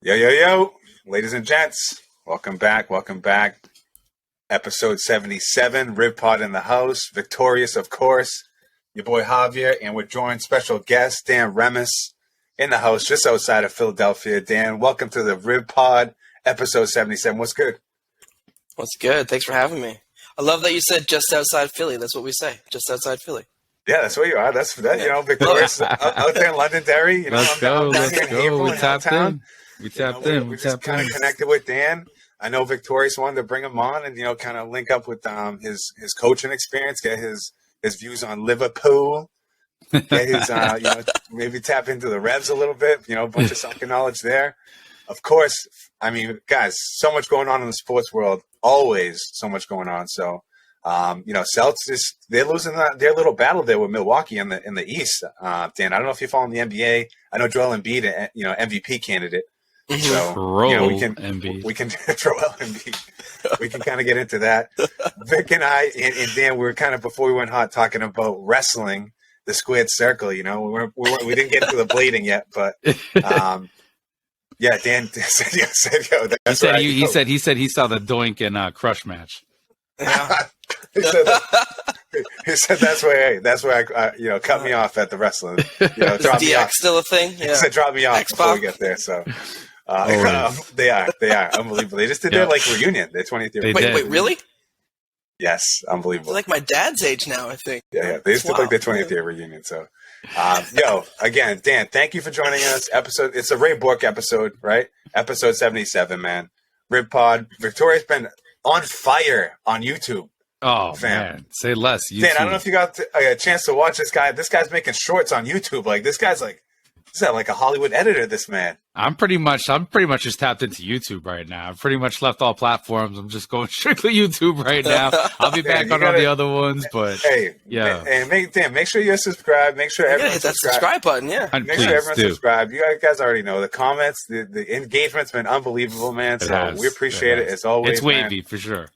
Yo, yo, yo, ladies and gents, welcome back. Episode 77, Riv Pod in the house. Victorious, of course, your boy Javier, and we're joined special guest, Dan Remmes, in the house just outside of Philadelphia. Dan, welcome to the Riv Pod, episode 77. What's good? What's good? Thanks for having me. I love that you said just outside Philly. That's what we say, just outside Philly. Yeah, that's where you are. That's that. You know, Victorious out there in Londonderry. You know, let's go. We tapped in. We just kind of connected with Dan. I know Victorious wanted to bring him on and, kind of link up with his coaching experience, get his views on Liverpool, get his, maybe tap into the Revs a little bit, a bunch of soccer knowledge there. Of course, I mean, guys, so much going on in the sports world, always so much going on. So, Celtics, they're losing their little battle there with Milwaukee in the East. Dan, I don't know if you're following the NBA. I know Joel Embiid, MVP candidate. So we can Joel Embiid. We can kind of get into that. Vic and I and Dan, we were kind of before we went hot talking about wrestling, the squared circle. We didn't get into the blading yet, but yeah, Dan said, he said he saw the Doink and Crush match. Yeah. he said that's where I cut me off at the wrestling. Is DX still a thing? Yeah. He said drop me off before we get there. So they are unbelievable. They just did their reunion, their 20th year. Wait, really? Yes, unbelievable. They're like my dad's age now, I think. Yeah. They just did their 20th year reunion. So, again, Dan, thank you for joining us. It's a Ray Bork episode, right? Episode 77, man. Riv Pod. Victoria's been on fire on YouTube. Oh, man. Say less. YouTube. Dan, I don't know if you got a chance to watch this guy. This guy's making shorts on YouTube. This guy's like a Hollywood editor, this man. I'm pretty much just tapped into YouTube right now. I've pretty much left all platforms. I'm just going strictly YouTube right now. I'll be back on all the other ones, but yeah. And make sure you're subscribed. Make sure everyone hit that subscribe button. Yeah. Make sure everyone's subscribed. You guys already know the comments, the engagement's been unbelievable, man. So we appreciate it as always. It's wavy for sure.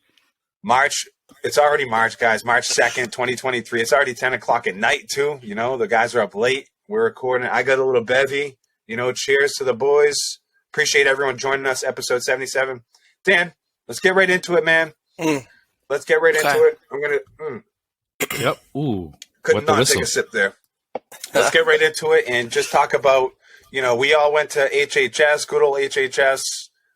March. It's already March, guys. March 2nd, 2023. It's already 10 o'clock at night, too. The guys are up late. We're recording. I got a little bevy. Cheers to the boys. Appreciate everyone joining us. Episode 77. Dan, let's get right into it, man. Let's get right into it. I'm going to... Yep. Ooh. Could not take a sip there. Let's get right into it and just talk about, we all went to HHS, good old HHS,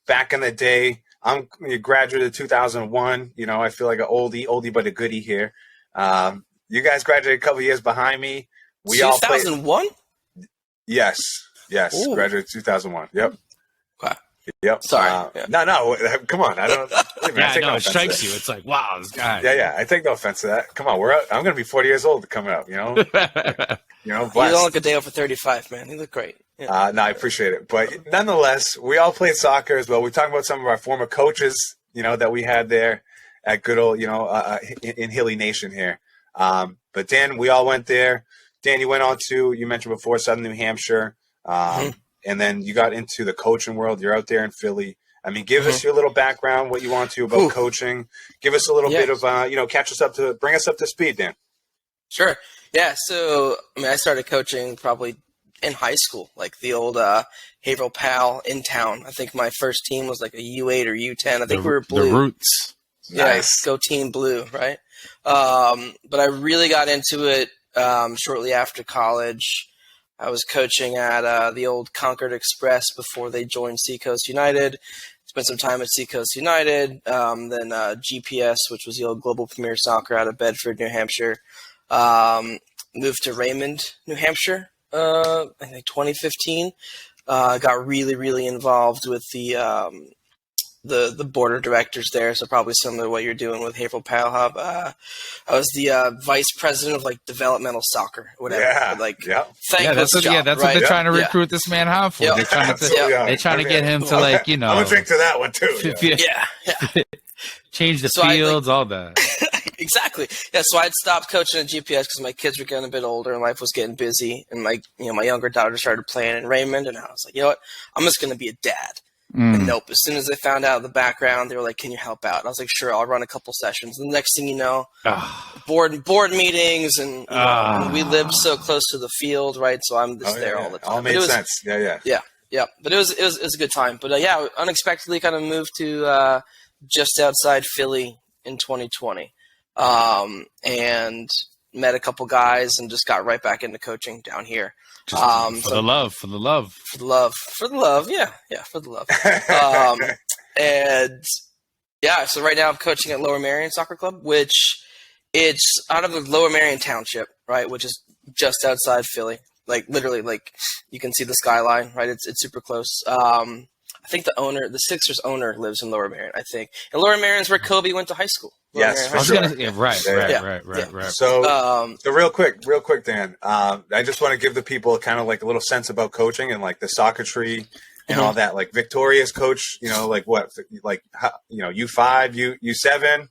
back in the day. I'm a graduate of 2001. I feel like an oldie but a goodie here. You guys graduated a couple years behind me. We 2001? Yes. Ooh. Graduated 2001. Yep. Okay. Yep. Sorry. No. Come on. I don't. It strikes you. It's like, wow, this guy. Yeah. I take no offense to that. Come on, I'm going to be 40 years old coming up. You don't look a day over 35, man. You look great. Yeah. No, I appreciate it. But nonetheless, we all played soccer as well. We're talking about some of our former coaches, that we had there at good old, in Hilly Nation here. But Dan, we all went there. Dan, you went on to, you mentioned before, Southern New Hampshire, and then you got into the coaching world. You're out there in Philly. I mean, give us your little background, what you want to about coaching. Give us a little bit of, bring us up to speed, Dan. Sure. Yeah. So, I started coaching probably in high school, like the old Haverhill Pal in town. I think my first team was like a U8 or U10. I think we were blue. The Roots. Yeah, nice. Go Team Blue, right? But I really got into it shortly after college. I was coaching at the old Concord Express before they joined Seacoast United. Spent some time at Seacoast United, then GPS, which was the old Global Premier Soccer out of Bedford, New Hampshire. Moved to Raymond, New Hampshire, I think 2015. Got really, really involved with the board of directors there, so probably similar to what you're doing with Haverhill Pal Hub. I was the vice president of developmental soccer, whatever. That's what they're trying to recruit this man Hub for. They're trying to get him to I'm gonna drink to that one too. Change the fields, all that. Exactly. Yeah. So I'd stopped coaching at GPS because my kids were getting a bit older and life was getting busy, and my younger daughter started playing in Raymond, and I was like, you know what, I'm just gonna be a dad. And nope. As soon as they found out the background, they were like, "Can you help out?" And I was like, "Sure, I'll run a couple sessions." And the next thing you know, board meetings, and we lived so close to the field, right? So I'm just there all the time. All made sense. Yeah. Yeah, but it was a good time. But yeah, unexpectedly kind of moved to just outside Philly in 2020, and met a couple guys and just got right back into coaching down here. For the love. Yeah, for the love. And yeah, so right now I'm coaching at Lower Merion Soccer Club, which it's out of the Lower Merion Township, right, which is just outside Philly. Like literally, like you can see the skyline, right? It's super close. I think the Sixers owner lives in Lower Merion, I think. And Lower Merion's where Kobe went to high school. Yes, for sure. Right. So real quick, Dan, I just want to give the people kind of like a little sense about coaching and like the soccer tree and all that. Like Victoria's coach, like what? Like, U5, U7?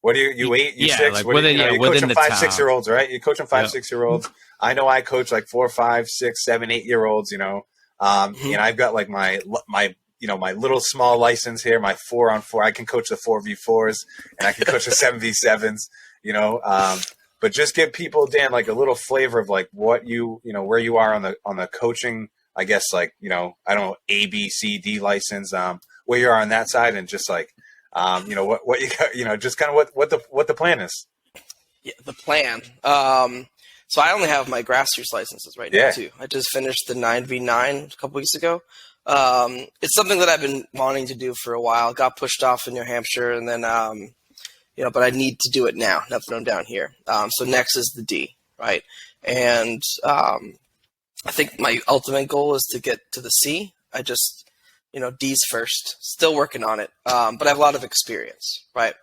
What do you U8, U6? Like you coach them 5, 6-year-olds, right? You coach them 5, 6-year-olds. I know I coach like 4, 5, 6, 7, 8-year-olds, and I've got like my little small license here, my 4-on-4. I can coach the 4v4s and I can coach the 7v7s, but just give people, Dan, like a little flavor of like what where you are on the coaching, I guess, like, I don't know, A, B, C, D license, where you are on that side, and just like, what you got, just kind of what the plan is. Yeah, the plan. So I only have my grassroots licenses right now too. I just finished the 9v9 a couple weeks ago. It's something that I've been wanting to do for a while. Got pushed off in New Hampshire, and then, but I need to do it now that I'm down here. So next is the D, right? And I think my ultimate goal is to get to the C. I just, D's first. Still working on it, but I have a lot of experience, right?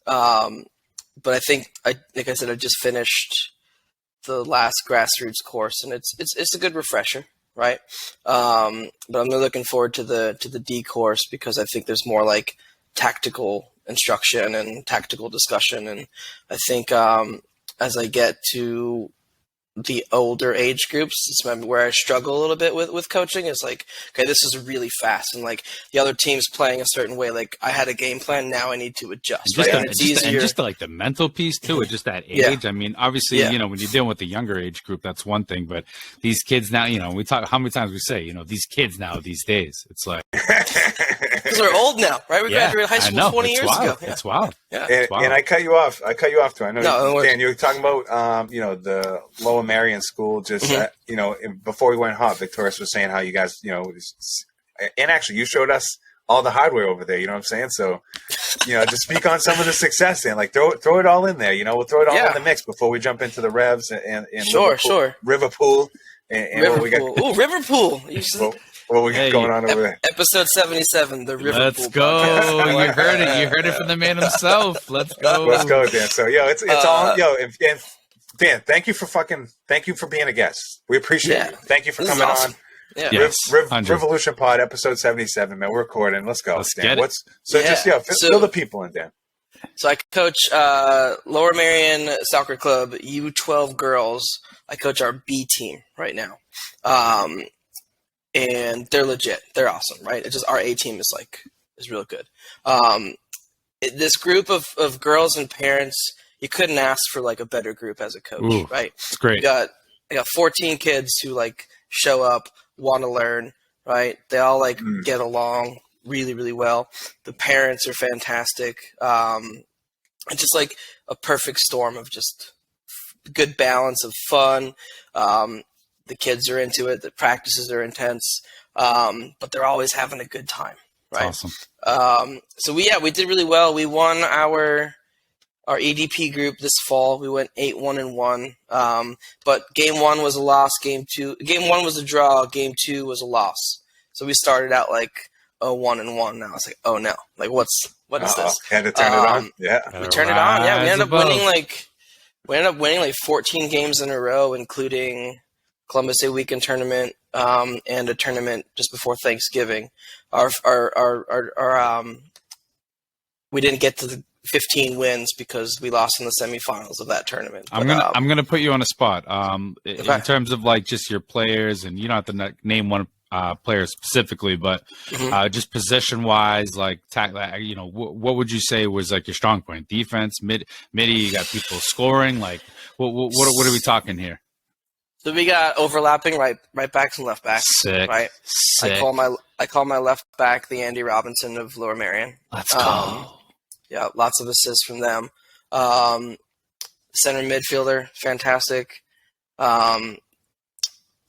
But I think, like I said, I just finished the last grassroots course, and it's a good refresher. Right. But I'm really looking forward to the D course, because I think there's more like tactical instruction and tactical discussion. And I think as I get to the older age groups, it's where I struggle a little bit with coaching. Is like, okay, this is really fast, and like the other team's playing a certain way. Like I had a game plan, now I need to adjust. It's easier. And just like the mental piece too, at just that age. I mean, obviously, when you're dealing with the younger age group, that's one thing. But these kids now, we talk how many times we say, these kids now these days, it's like because we're old now, right? We graduated high school 20 years ago. It's wild. Yeah. And I cut you off. Too. I know, Dan, you were talking about the Lower Merion School. Just before we went hot, Victoria was saying how you guys, and actually you showed us all the hardware over there. You know what I'm saying? So, just speak on some of the success, and like throw it all in there. We'll throw it all in the mix before we jump into the Revs and Liverpool. And River what we got. Ooh, Liverpool. What we got going on over there? Episode 77, the Riv Pod. Let's go. You heard it. You heard it from the man himself. Let's go. Let's go, Dan. So, it's all, and Dan, thank you for being a guest. We appreciate it. Thank you for coming on. Yeah. Yes, Revolution Pod, episode 77, man. We're recording. Let's go. Let's Dan. get it. Fill the people in, Dan. So I coach Lower Merion Soccer Club, U12 girls. I coach our B team right now. And they're legit. They're awesome, right? It's just our A team is real good. This group of girls and parents, you couldn't ask for like a better group as a coach, right? It's great. I got 14 kids who like show up, want to learn, right? They all get along really, really well. The parents are fantastic. It's just like a perfect storm of just good balance of fun. The kids are into it. The practices are intense, but they're always having a good time, right? Awesome. So we did really well. We won our EDP group this fall. We went 8-1-1. But game 1 was a loss. Game 1 was a draw. Game 2 was a loss. So we started out 1-1. Now it's like, oh no, what is this? Had to turn it on. Yeah, we turned it on. Yeah, we ended up winning 14 games in a row, including Columbus Day weekend tournament, and a tournament just before Thanksgiving. We didn't get to the 15 wins because we lost in the semifinals of that tournament. I'm gonna put you on a spot. In terms of just your players, and you don't have to name one player specifically, but just position wise, what would you say was your strong point? Defense, midi, you got people scoring. What are we talking here? So we got overlapping right backs and left backs. Sick. Right. Sick. I call my left back the Andy Robinson of Lower Merion. Let's go. Yeah, lots of assists from them. Center midfielder, fantastic.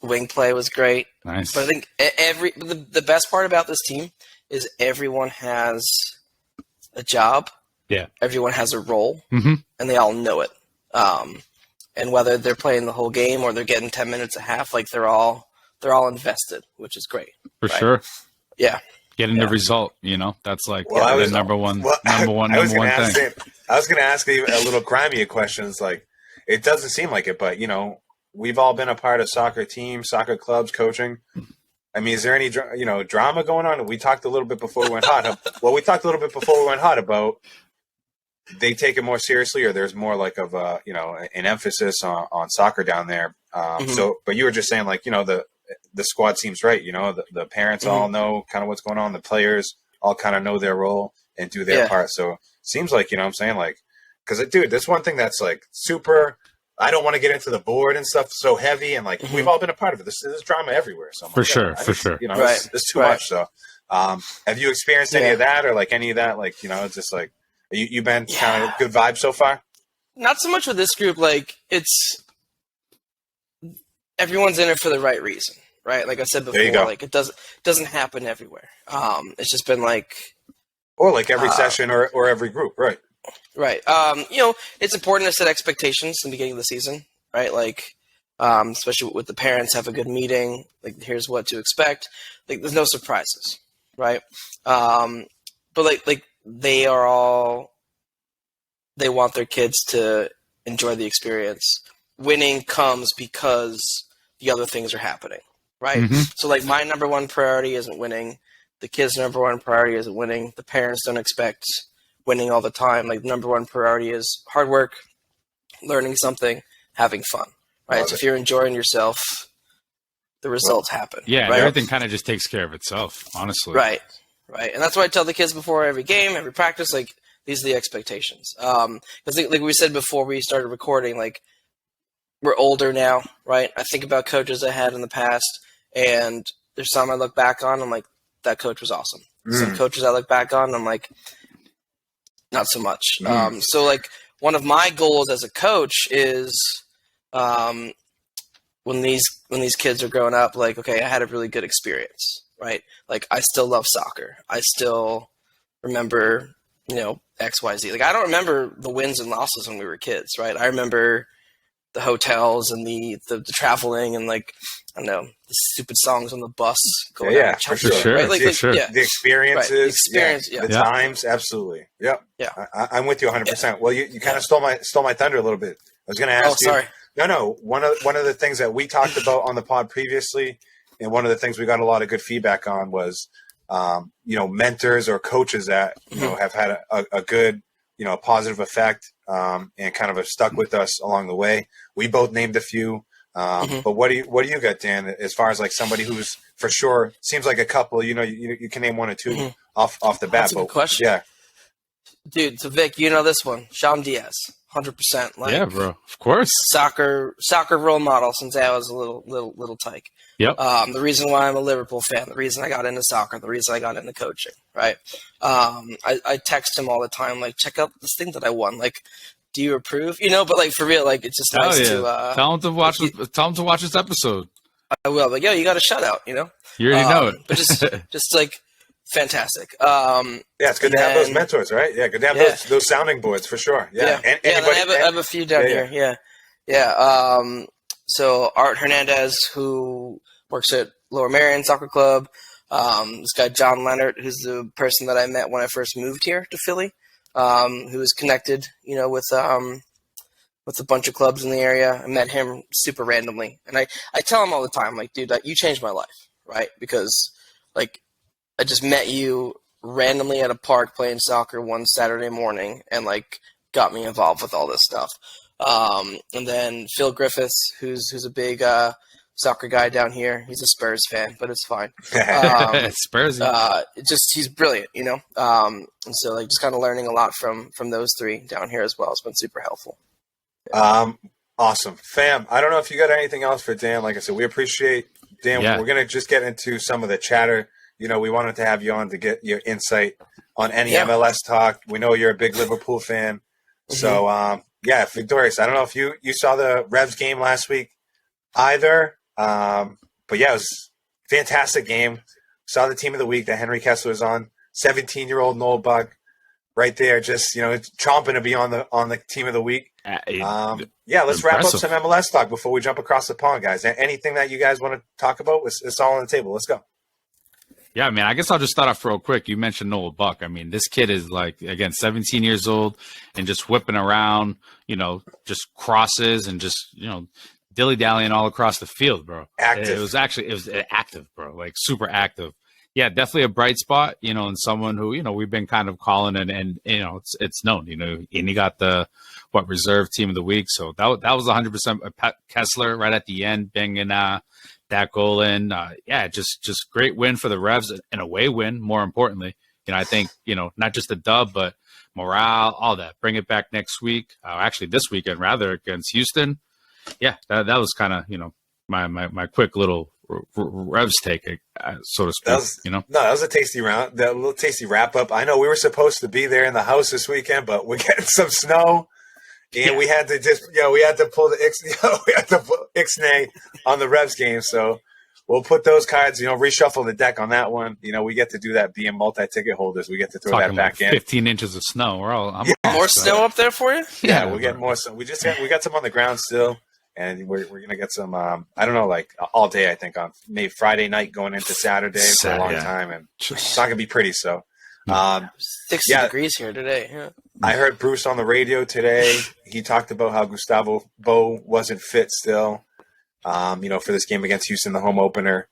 Wing play was great. Nice. But I think the best part about this team is everyone has a job. Yeah. Everyone has a role, Mm-hmm. and they all know it. And whether they're playing the whole game or they're getting 10 minutes a half, like they're all invested, which is great. For sure. Yeah. Getting the result, that's like the number one thing. I was going to ask you a little grimy questions. Like, it doesn't seem like it, but we've all been a part of soccer teams, soccer clubs, coaching. I mean, is there any drama going on? We talked a little bit before we went hot. Well, we talked a little bit before we went hot about they take it more seriously, or there's more like of an emphasis on soccer down there. So, but you were just saying like the squad seems right. The parents all know kind of what's going on. The players all kind of know their role and do their part. So seems like, what I'm saying, like, because dude, that's one thing that's like super. I don't want to get into the board and stuff so heavy, and like we've all been a part of it. There's drama everywhere. So for sure. It's too much. So, have you experienced any of that, or like any of that? Like it's just like you've been kind of good vibes so far. Not so much with this group. Like it's everyone's in it for the right reason, right? Like I said before, like it doesn't happen everywhere. It's just been like, or like every session or every group, right? Right. It's important to set expectations in the beginning of the season, right? Like, especially with the parents, have a good meeting. Like, here's what to expect. Like, there's no surprises, right? But like they want their kids to enjoy the experience. Winning comes because the other things are happening, right? Mm-hmm. So like my number one priority isn't winning. The kids' number one priority isn't winning. The parents don't expect winning all the time. Like number one priority is hard work, learning something, having fun, right? So if you're enjoying yourself, the results happen. Yeah, right? Everything kind of just takes care of itself, honestly. Right. And that's why I tell the kids before every game, every practice, like these are the expectations. Because like we said before we started recording, like we're older now, right? I think about coaches I had in the past, and there's some I look back on, I'm like, that coach was awesome. Some coaches I look back on, I'm like, not so much. So like one of my goals as a coach is when these kids are growing up, like, okay, I had a really good experience, right? Like I still love soccer. I still remember, X, Y, Z. Like I don't remember the wins and losses when we were kids, right? I remember the hotels and the traveling and like, I don't know, the stupid songs on the bus. Going for sure. Right? Like, sure. Yeah. The experiences, right. The experience, the times, absolutely. Yep. Yeah. I'm with you 100%. Yeah. Well, you kind of stole my thunder a little bit. I was going to ask you. Sorry. No. One of the things that we talked about on the pod previously, and one of the things we got a lot of good feedback on was, mentors or coaches that have had a good, positive effect, and kind of have stuck with us along the way. We both named a few, but what do you got, Dan? As far as like somebody who's for sure seems like a couple, you can name one or two off the bat. That's a good question. Yeah, dude. So Vic, this one, Sean Diaz. 100%. Like, yeah, bro. Of course. Soccer role model since I was a little tyke. Yep. The reason why I'm a Liverpool fan, the reason I got into soccer, the reason I got into coaching, right? I text him all the time, like, check out this thing that I won. Like, do you approve? But like for real, like it's just nice to tell him to watch. Tell him to watch this episode. I will. But you got a shout out. You already know it. But just like. Fantastic. It's good to have those mentors, right? Yeah, good to have those sounding boards for sure. Yeah, and I have a few down here. Yeah. So Art Hernandez, who works at Lower Merion Soccer Club. This guy John Leonard, who's the person that I met when I first moved here to Philly, who is connected, with a bunch of clubs in the area. I met him super randomly, and I tell him all the time, like, dude, you changed my life, right? Because like. I just met you randomly at a park playing soccer one Saturday morning and like got me involved with all this stuff. And then Phil Griffiths, who's a big soccer guy down here. He's a Spurs fan, but it's fine. Spurs. He's brilliant, And so like just kind of learning a lot from those three down here as well. It's been super helpful. Awesome. Fam, I don't know if you got anything else for Dan. Like I said, we appreciate Dan. Yeah. We're going to just get into some of the chatter. We wanted to have you on to get your insight on any MLS talk. We know you're a big Liverpool fan. So, Victorious, I don't know if you saw the Revs game last week either. But yeah, it was a fantastic game. Saw the team of the week that Henry Kessler was on. 17-year-old Noel Buck right there, just chomping to be on the team of the week. Let's wrap up some MLS talk before we jump across the pond, guys. Anything that you guys want to talk about? It's all on the table. Let's go. Yeah, I mean, I guess I'll just start off real quick. You mentioned Noel Buck. I mean, this kid is like, again, 17 years old and just whipping around, just crosses and just, dilly-dallying all across the field, bro. Active. It was active, bro, like super active. Yeah, definitely a bright spot, and someone who, we've been kind of calling and it's known, and he got the reserve team of the week. So that was 100% Kessler right at the end, banging that goal in. Just great win for the Revs, an away win, more importantly. I think, not just a dub, but morale, all that. Bring it back next week. Actually, this weekend, rather, against Houston. Yeah, that was kind of, my quick little Revs take, so to speak. No, that was a tasty round, that little tasty wrap up. I know we were supposed to be there in the house this weekend, but we're getting some snow, and we had to pull the ixnay on the Revs game. So we'll put those cards, reshuffle the deck on that one. We get to do that being multi-ticket holders. We get to throw that back in. 15 inches of snow. More snow up there for you? Yeah, we're getting more snow. We got some on the ground still. And we're going to get some, I don't know, like all day, I think, on maybe Friday night going into Saturday for a long time. And it's not going to be pretty. So, 60 degrees here today. Yeah. I heard Bruce on the radio today. He talked about how Gustavo Bo wasn't fit still, for this game against Houston, the home opener.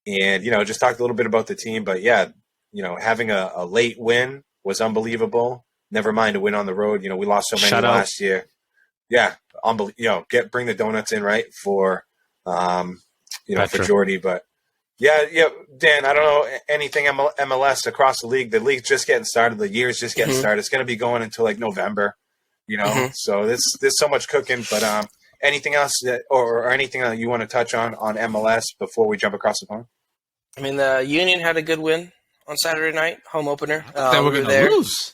And, just talked a little bit about the team. But, having a late win was unbelievable. Never mind a win on the road. We lost so many last year. Yeah, bring the donuts in, right, for for Jordy. But Dan, I don't know anything MLS across the league. The league's just getting started. The year's just getting started. It's going to be going until like November, So there's so much cooking. But anything else or anything that you want to touch on MLS before we jump across the pond? I mean, the Union had a good win on Saturday night, home opener. They were going to lose.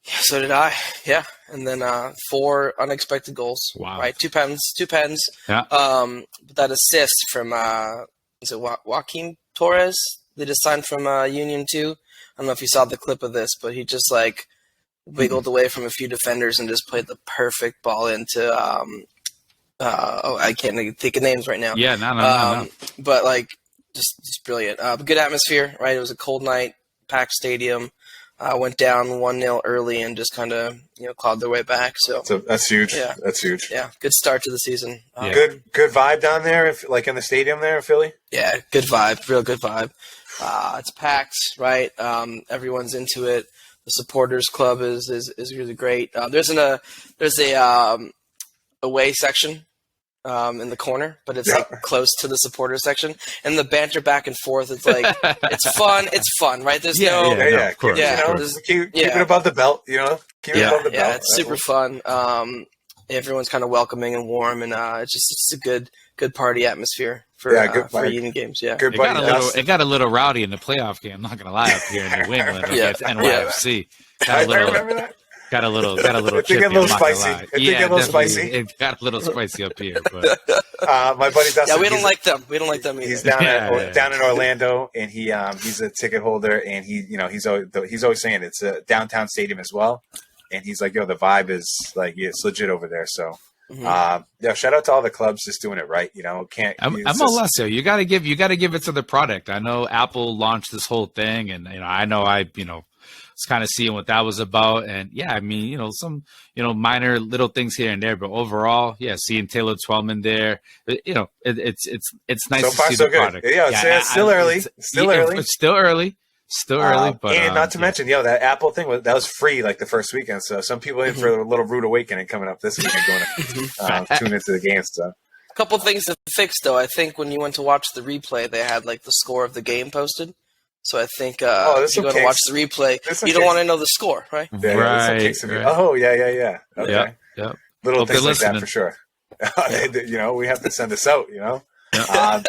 Yeah, so did I. Yeah, and then 4 unexpected goals. Wow! Right, two pens. Yeah. But that assist from is it Joaquin Torres? They just signed from Union too. I don't know if you saw the clip of this, but he just wiggled away from a few defenders and just played the perfect ball into. I can't think of names right now. Yeah, no. But just brilliant. Good atmosphere, right? It was a cold night, packed stadium. Went down 1-0 early and just kind of clawed their way back. So that's huge. Yeah, that's huge. Yeah, good start to the season. Good vibe down there, in the stadium there in Philly. Yeah, good vibe, real good vibe. It's packed, right? Everyone's into it. The supporters club is really great. There's a away section in the corner, but it's close to the supporter section, and the banter back and forth. It's it's fun, right? There's of course. Keep it above the belt, Keep it above the belt. Yeah, it's super fun. Everyone's kind of welcoming and warm, and it's a good party atmosphere for Union games. Yeah, good it got a little rowdy in the playoff game. I'm not gonna lie, up here in New England against NYFC. I remember that. Got a little chippy. It got a little spicy. It got a little spicy up here. But my buddy Dustin. Yeah, we don't like them. We don't like them either. He's down in Orlando, and he's a ticket holder, and he's always saying it's a downtown stadium as well, and he's like, the vibe is it's legit over there. So. Shout out to all the clubs just doing it right. MLS, you got to give it to the product. I know Apple launched this whole thing, and I was kind of seeing what that was about, and some minor little things here and there, but overall, seeing Taylor Twellman there, it's nice to see the product. It's still early. Still early, but and not to mention, that Apple thing that was free the first weekend. So some people in for a little rude awakening coming up this weekend, going to tune into the game. So a couple things to fix, though. I think when you went to watch the replay, they had the score of the game posted. So I think if you go to watch the replay, you don't want to know the score, right? Yeah, right. Oh, yeah. Okay. Yep. Little Hope they're things like that listening. for sure. You know, we have to send this out, you know. Yeah.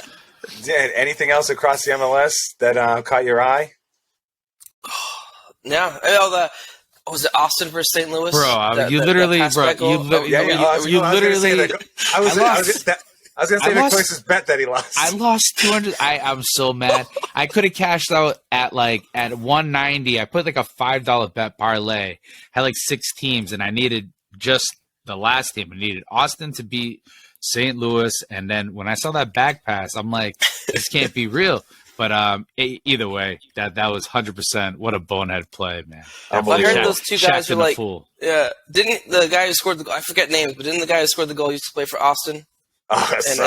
Dan, anything else across the MLS that caught your eye? Yeah. Was it Austin versus St. Louis? Bro, you literally pass back goal? you literally. I was gonna say Victoria's bet that he lost. I lost 200. I'm so mad. I could have cashed out at 190. I put like a $5 bet parlay. Had like 6 teams, and I needed just the last team. I needed Austin to beat St. Louis, and then when I saw that back pass, I'm like, this can't be real. But either way, that was 100%. What a bonehead play, man. I heard those two guys were like, fool. Yeah. Didn't the guy who scored the goal? I forget names, but didn't the guy who scored the goal used to play for Austin? Oh, and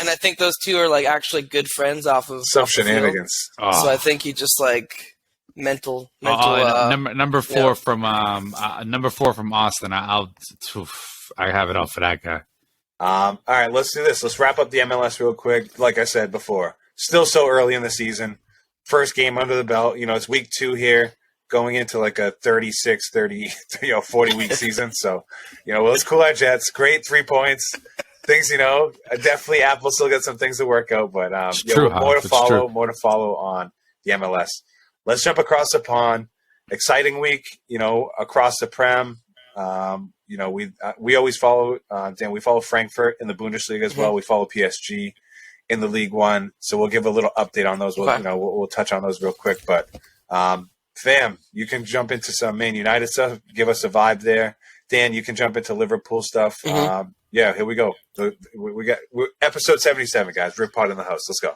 I think those two are like actually good friends off of some shenanigans. Oh. So I think he just like mental. Number 4 from Austin. I have it out for that guy. All right, let's do this. Let's wrap up the MLS real quick. Like I said before, still so early in the season. First game under the belt. You know, it's week 2 here, going into like a 36, 30, 40-week season. So, you know, let's cool our jets. Great 3 points. Things, you know, definitely Apple still got some things to work out, but more to follow on the MLS. Let's jump across the pond. Exciting week, you know, across the Prem. You know, we always follow Dan. We follow Frankfurt in the Bundesliga as well. We follow PSG in the League One, so we'll give a little update on those. We'll touch on those real quick. But fam, you can jump into some Man United stuff. Give us a vibe there. Dan, you can jump into Liverpool stuff. Here we go. We're episode 77, guys. Riv Pod in the house. Let's go.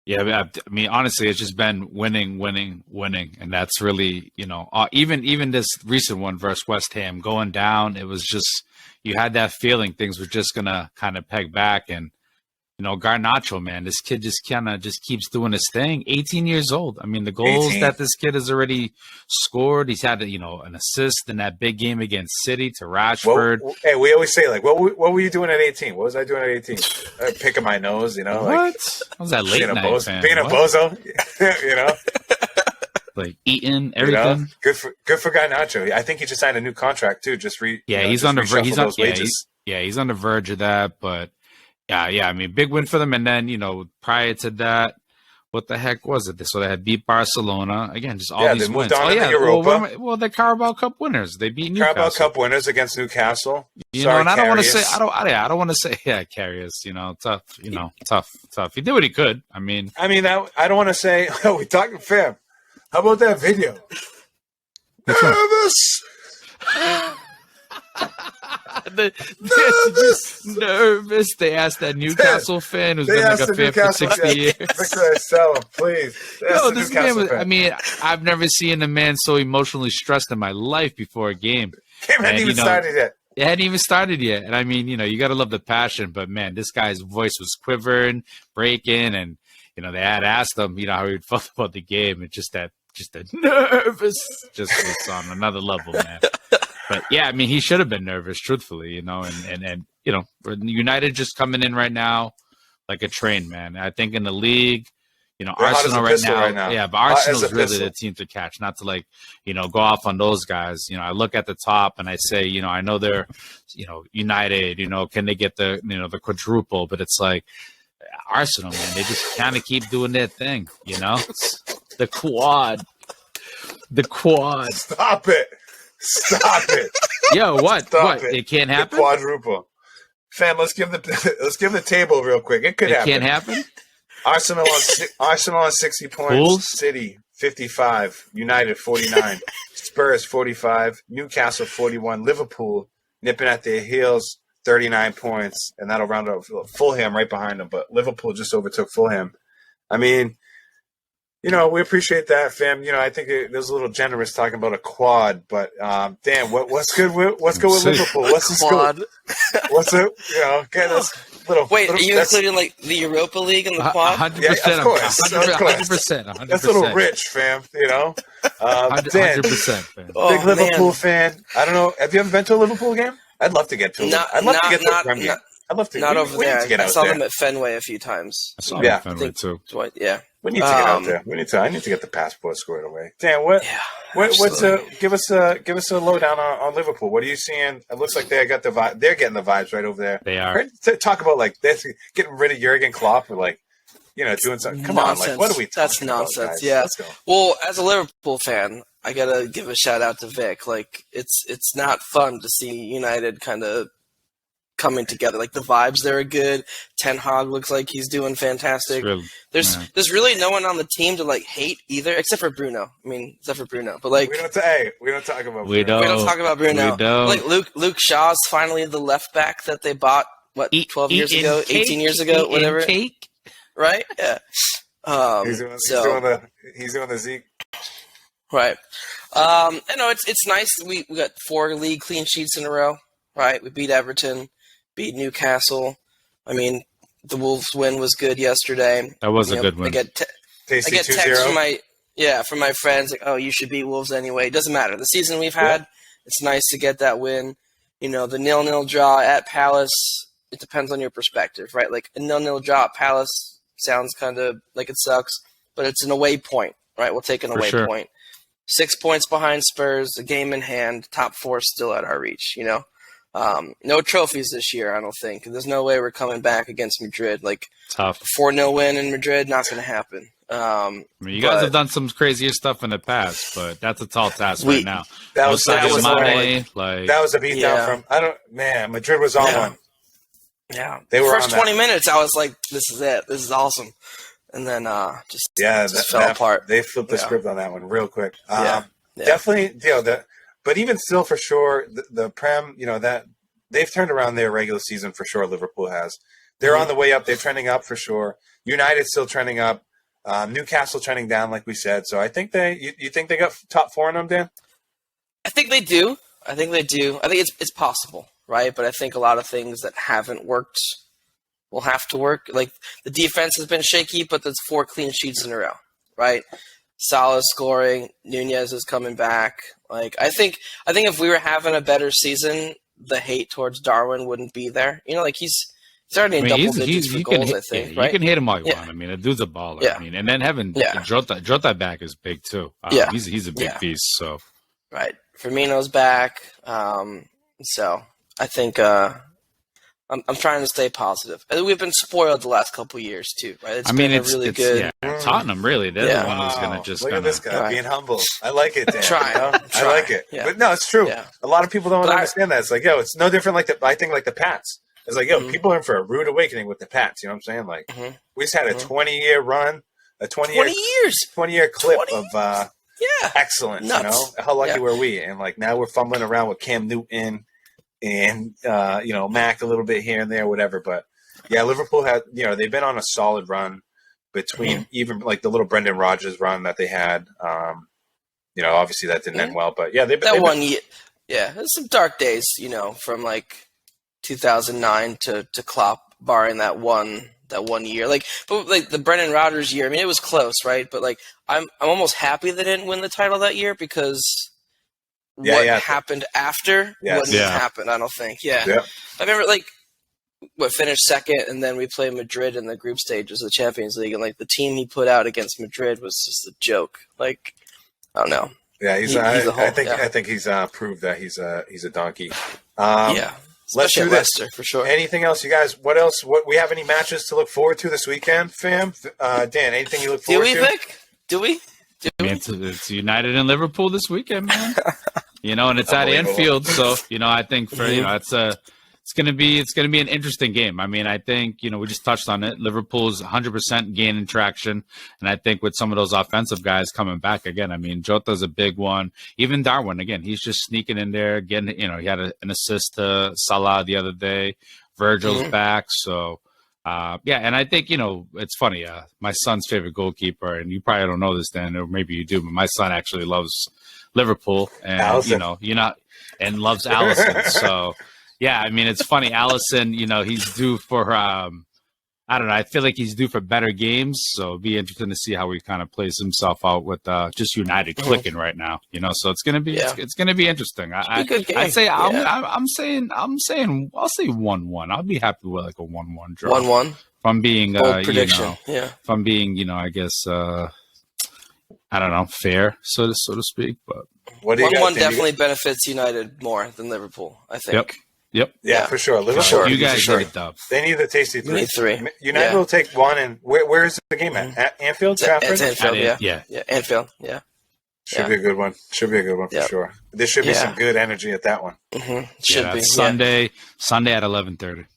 Yeah, I mean, honestly, it's just been winning, and that's really, you know, even this recent one versus West Ham going down. It was just, you had that feeling things were just gonna kind of peg back, and you know, Garnacho, man, this kid just keeps doing his thing. 18 years old. I mean, the goals that this kid has already scored. He's had, you know, an assist in that big game against City to Rashford. Hey, we always say, like, what were you doing at 18? What was I doing at 18? Picking my nose, you know? What? Like, was that late night, fam? Being a bozo, you know? Like eating everything. You know? Good for Garnacho. I think he just signed a new contract too. He's on the verge of that, but. Yeah. I mean, big win for them. And then, you know, prior to that, what the heck was it? So they had beat Barcelona. Again, just all these wins. Well, they're Carabao Cup winners. They beat Newcastle. Carabao Cup winners against Newcastle. You know, and I don't want to say, Carriers, you know, tough. He did what he could. I don't want to say, we talking fam. How about that video? Nervous. Nervous. They asked that Newcastle fan who's been like a fan for 60 years. Victor, sell him, please. This man was, I mean, I've never seen a man so emotionally stressed in my life before a game. Game hadn't even started yet. It hadn't even started yet. And I mean, you know, you got to love the passion. But, man, this guy's voice was quivering, breaking. And, you know, they had asked him, you know, how he felt about the game. And just that nervous just was on another level, man. But, yeah, I mean, he should have been nervous, truthfully, you know. And you know, United just coming in right now like a train, man. I think in the league, you know, Arsenal right now. Yeah, but Arsenal's really the team to catch, not to, like, you know, go off on those guys. You know, I look at the top and I say, you know, I know they're, you know, United, you know, can they get the, you know, the quadruple? But it's like Arsenal, man, they just kind of keep doing their thing, you know? The quad. Stop it. Yo, what? Stop it can't happen? The quadruple. Fam, let's give the table real quick. It could happen. It can't happen? Arsenal on 60 points. Bulls? City 55. United 49. Spurs 45. Newcastle 41. Liverpool nipping at their heels 39 points, and that'll round up Fulham right behind them. But Liverpool just overtook Fulham. I mean, you know, we appreciate that, fam. You know, I think it was a little generous talking about a quad, but Dan, what's good with Liverpool? What's the scope? What's it? You know, okay, that's little. Wait, are you including like the Europa League in the quad? 100%, yeah, of course. 100%. That's a little rich, fam. You know, 100%, fam. Big Liverpool fan. I don't know. Have you ever been to a Liverpool game? I'd love to get to it. I'd love to get to a Prem game. I'd love to. Not over there. I saw them at Fenway a few times. I saw them at Fenway too. Yeah. We need to get out there. I need to get the passport squared away. Dan, give us a lowdown on Liverpool. What are you seeing? It looks like they got the vibe. They're getting the vibes right over there. They are. Talk about like they're getting rid of Jurgen Klopp or like, doing something. Come nonsense. on, like what are we talking That's nonsense. about, guys? Yeah. Let's go. Well, as a Liverpool fan, I gotta give a shout out to Vic. Like it's not fun to see United kind of coming together. Like the vibes there are good. Ten Hag looks like he's doing fantastic. There's really no one on the team to like hate either, except for Bruno. But like we don't talk about Bruno. We don't talk about Bruno. We don't. Like Luke Shaw's finally the left back that they bought 12 years ago, 18 years ago, whatever. Cake. Right? Yeah. He's doing the Zeke. Right. It's nice. We got 4 league clean sheets in a row. Right. We beat Everton, beat Newcastle. I mean, the Wolves win was good yesterday. That was a good win. I get texts from my friends like, "Oh, you should beat Wolves anyway." It doesn't matter. The season we've had, it's nice to get that win. The 0-0 draw at Palace. It depends on your perspective, right? Like a 0-0 draw at Palace sounds kind of like it sucks, but it's an away point, right? We'll take an away point. 6 points behind Spurs, a game in hand, top 4 still at our reach, No trophies this year, I don't think. There's no way we're coming back against Madrid. Like, tough. 4-0 win in Madrid, not going to happen. You guys have done some crazier stuff in the past, but that's a tall task right now. That was a beatdown from Madrid was on one. Yeah, they were first 20 minutes. I was like, "This is it. This is awesome," and then just fell apart. They flipped the script on that one real quick. Definitely, but even still, for sure, the Prem, that they've turned around their regular season for sure. Liverpool has. They're on the way up. They're trending up for sure. United still trending up. Newcastle trending down, like we said. So I think you think they got top 4 in them, Dan? I think they do. I think it's possible. Right, but I think a lot of things that haven't worked will have to work. Like the defense has been shaky, but there's 4 clean sheets in a row. Right, Salah's scoring, Nunez is coming back. Like I think if we were having a better season, the hate towards Darwin wouldn't be there. Like he's already in double digits for goals. I think. Right? You can hate him all you want. I mean, the dude's a baller. Yeah. I mean, and then having Jota back is big too. He's a big piece. So right, Firmino's back. So. I think I'm trying to stay positive. We've been spoiled the last couple of years too, right? It's really good. Yeah, Tottenham, really. They're the one who's going to just look at this guy being humble. I like it, Dan. I like it. Yeah. But no, it's true. Yeah. A lot of people don't understand that. It's like, it's no different. Like I think like the Pats. It's like, people are in for a rude awakening with the Pats. You know what I'm saying? Like we just had a 20-year run, a 20-year clip of excellence. Nuts. How lucky were we? And like now we're fumbling around with Cam Newton. And, Mac a little bit here and there, whatever. But, Liverpool had, they've been on a solid run between even like the little Brendan Rodgers run that they had. Obviously that didn't end well. But, they've been. Yeah, there's some dark days, from like 2009 to Klopp, barring that one year. But the Brendan Rodgers year, I mean, it was close, right? But, like, I'm almost happy they didn't win the title that year because – what happened after wouldn't happen, I don't think. I remember finished second, and then we played Madrid in the group stages of the Champions League, and like the team he put out against Madrid was just a joke. Like, I don't know. Yeah, I think he's proved that he's a donkey. Let's do this Leicester, for sure. Anything else, you guys? What else? We have any matches to look forward to this weekend, fam? Dan, anything you look forward to? Do we, Vic? Do we? It's United and Liverpool this weekend, man. And it's at Anfield, so I think for it's gonna be an interesting game. I mean, I think we just touched on it. Liverpool's 100% gaining traction, and I think with some of those offensive guys coming back again, I mean, Jota's a big one. Even Darwin, again, he's just sneaking in there, getting. He had an assist to Salah the other day. Virgil's back, so. And I think, it's funny. My son's favorite goalkeeper, and you probably don't know this, Dan, or maybe you do, but my son actually loves Liverpool and, Alisson. and loves Alisson. So, I mean, it's funny. Alisson, he's due for, I don't know. I feel like he's due for better games. So it'll be interesting to see how he kind of plays himself out with just United clicking right now, So it's going to be, it's going to be interesting. I'd say, I'll say 1-1. I'll be happy with like a 1-1 draw. 1-1. If I'm being, Bold prediction. if I'm being, I guess, I don't know, fair, so to speak. But what do you 1-1 definitely benefits United more than Liverpool, I think. Yep. Yeah, for sure. Liverpool. Sure. You guys need a dub. They need the tasty three. We need 3. United will take 1, and where is the game at? Anfield, Trafford? It's Anfield, Yeah. Anfield, yeah. Should be a good one. Should be a good one for sure. There should be some good energy at that one. Should be. Sunday at 11:30.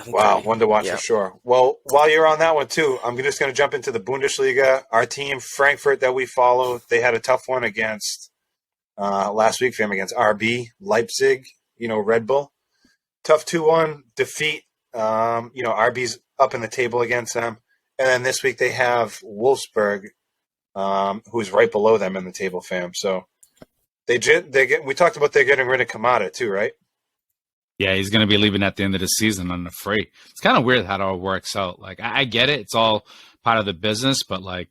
Wow, one to watch for sure. Well, while you're on that one too, I'm just going to jump into the Bundesliga. Our team, Frankfurt, that we follow, they had a tough one against last week for him against RB Leipzig. Red Bull, tough 2-1 defeat. RB's up in the table against them, and then this week they have Wolfsburg, who's right below them in the table, fam. So we talked about they're getting rid of Kamada too, right? Yeah, he's going to be leaving at the end of the season on the free. It's kind of weird how it all works out. Like, I get it. It's all part of the business, but, like,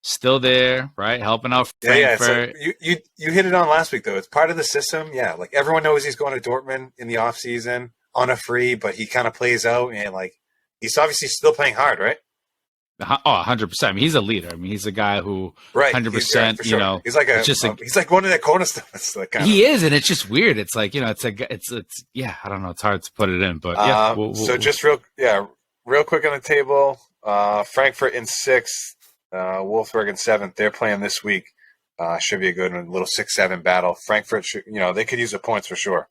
still there, right? Helping out Frankfurt. Yeah. So you hit it on last week, though. It's part of the system. Yeah, like, everyone knows he's going to Dortmund in the offseason on a free, but he kind of plays out, and, like, he's obviously still playing hard, right? Oh, 100%. I mean, he's a leader. I mean, he's a guy who, 100%, sure. he's like he's like one of that cornerstones. Like he is, and it's just weird. It's like, it's I don't know. It's hard to put it in, but yeah. So just real quick on the table, Frankfurt in 6th, Wolfsburg in 7th. They're playing this week. Should be a good one, little 6-7 battle. Frankfurt, they could use the points for sure.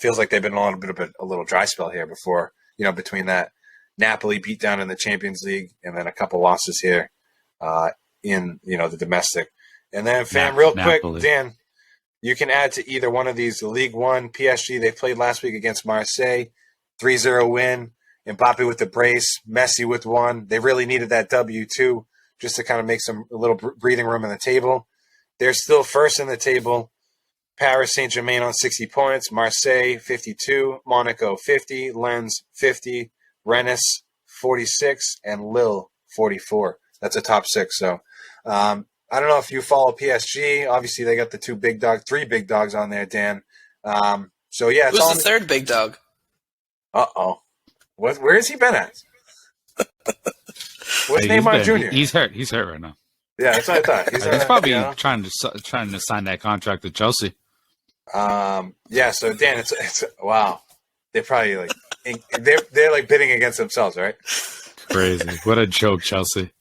Feels like they've been on a little dry spell here before, between that Napoli beat down in the Champions League and then a couple losses here in, the domestic. And then, fam, real quick, Dan, you can add to either one of these. The League One, PSG, they played last week against Marseille, 3-0 win. Mbappe with the brace, Messi with 1. They really needed that W too, just to kind of make a little breathing room in the table. They're still first in the table. Paris Saint-Germain on 60 points, Marseille 52, Monaco 50, Lens 50, Rennes 46, and Lille 44. That's a top 6. So I don't know if you follow PSG. Obviously, they got the 3 big dogs on there, Dan. So yeah, who's the third big dog? Where has he been at? What's Neymar Jr.? He's hurt. He's hurt right now. Yeah, that's what I thought. He's probably trying to sign that contract to Chelsea. Yeah. So Dan, it's wow. They're probably they're like bidding against themselves, right? Crazy. What a joke, Chelsea.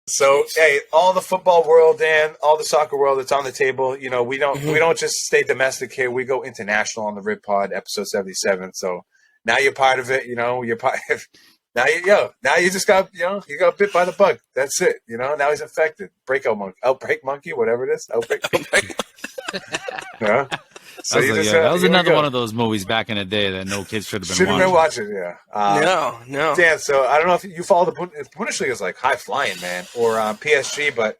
So, hey, all the football world, Dan, all the soccer world, it's on the table. We don't just stay domestic here. We go international on the Riv Pod, episode 77. So now you're part of it. You're part of now you just got, you got bit by the bug. That's it. Now he's infected. Outbreak monkey, whatever it is. Outbreak. Yeah. So that was another one of those movies back in the day that no kids should have been watching. Yeah. No. Dan, so I don't know if you follow the Bundesliga is like high flying, man, or PSG, but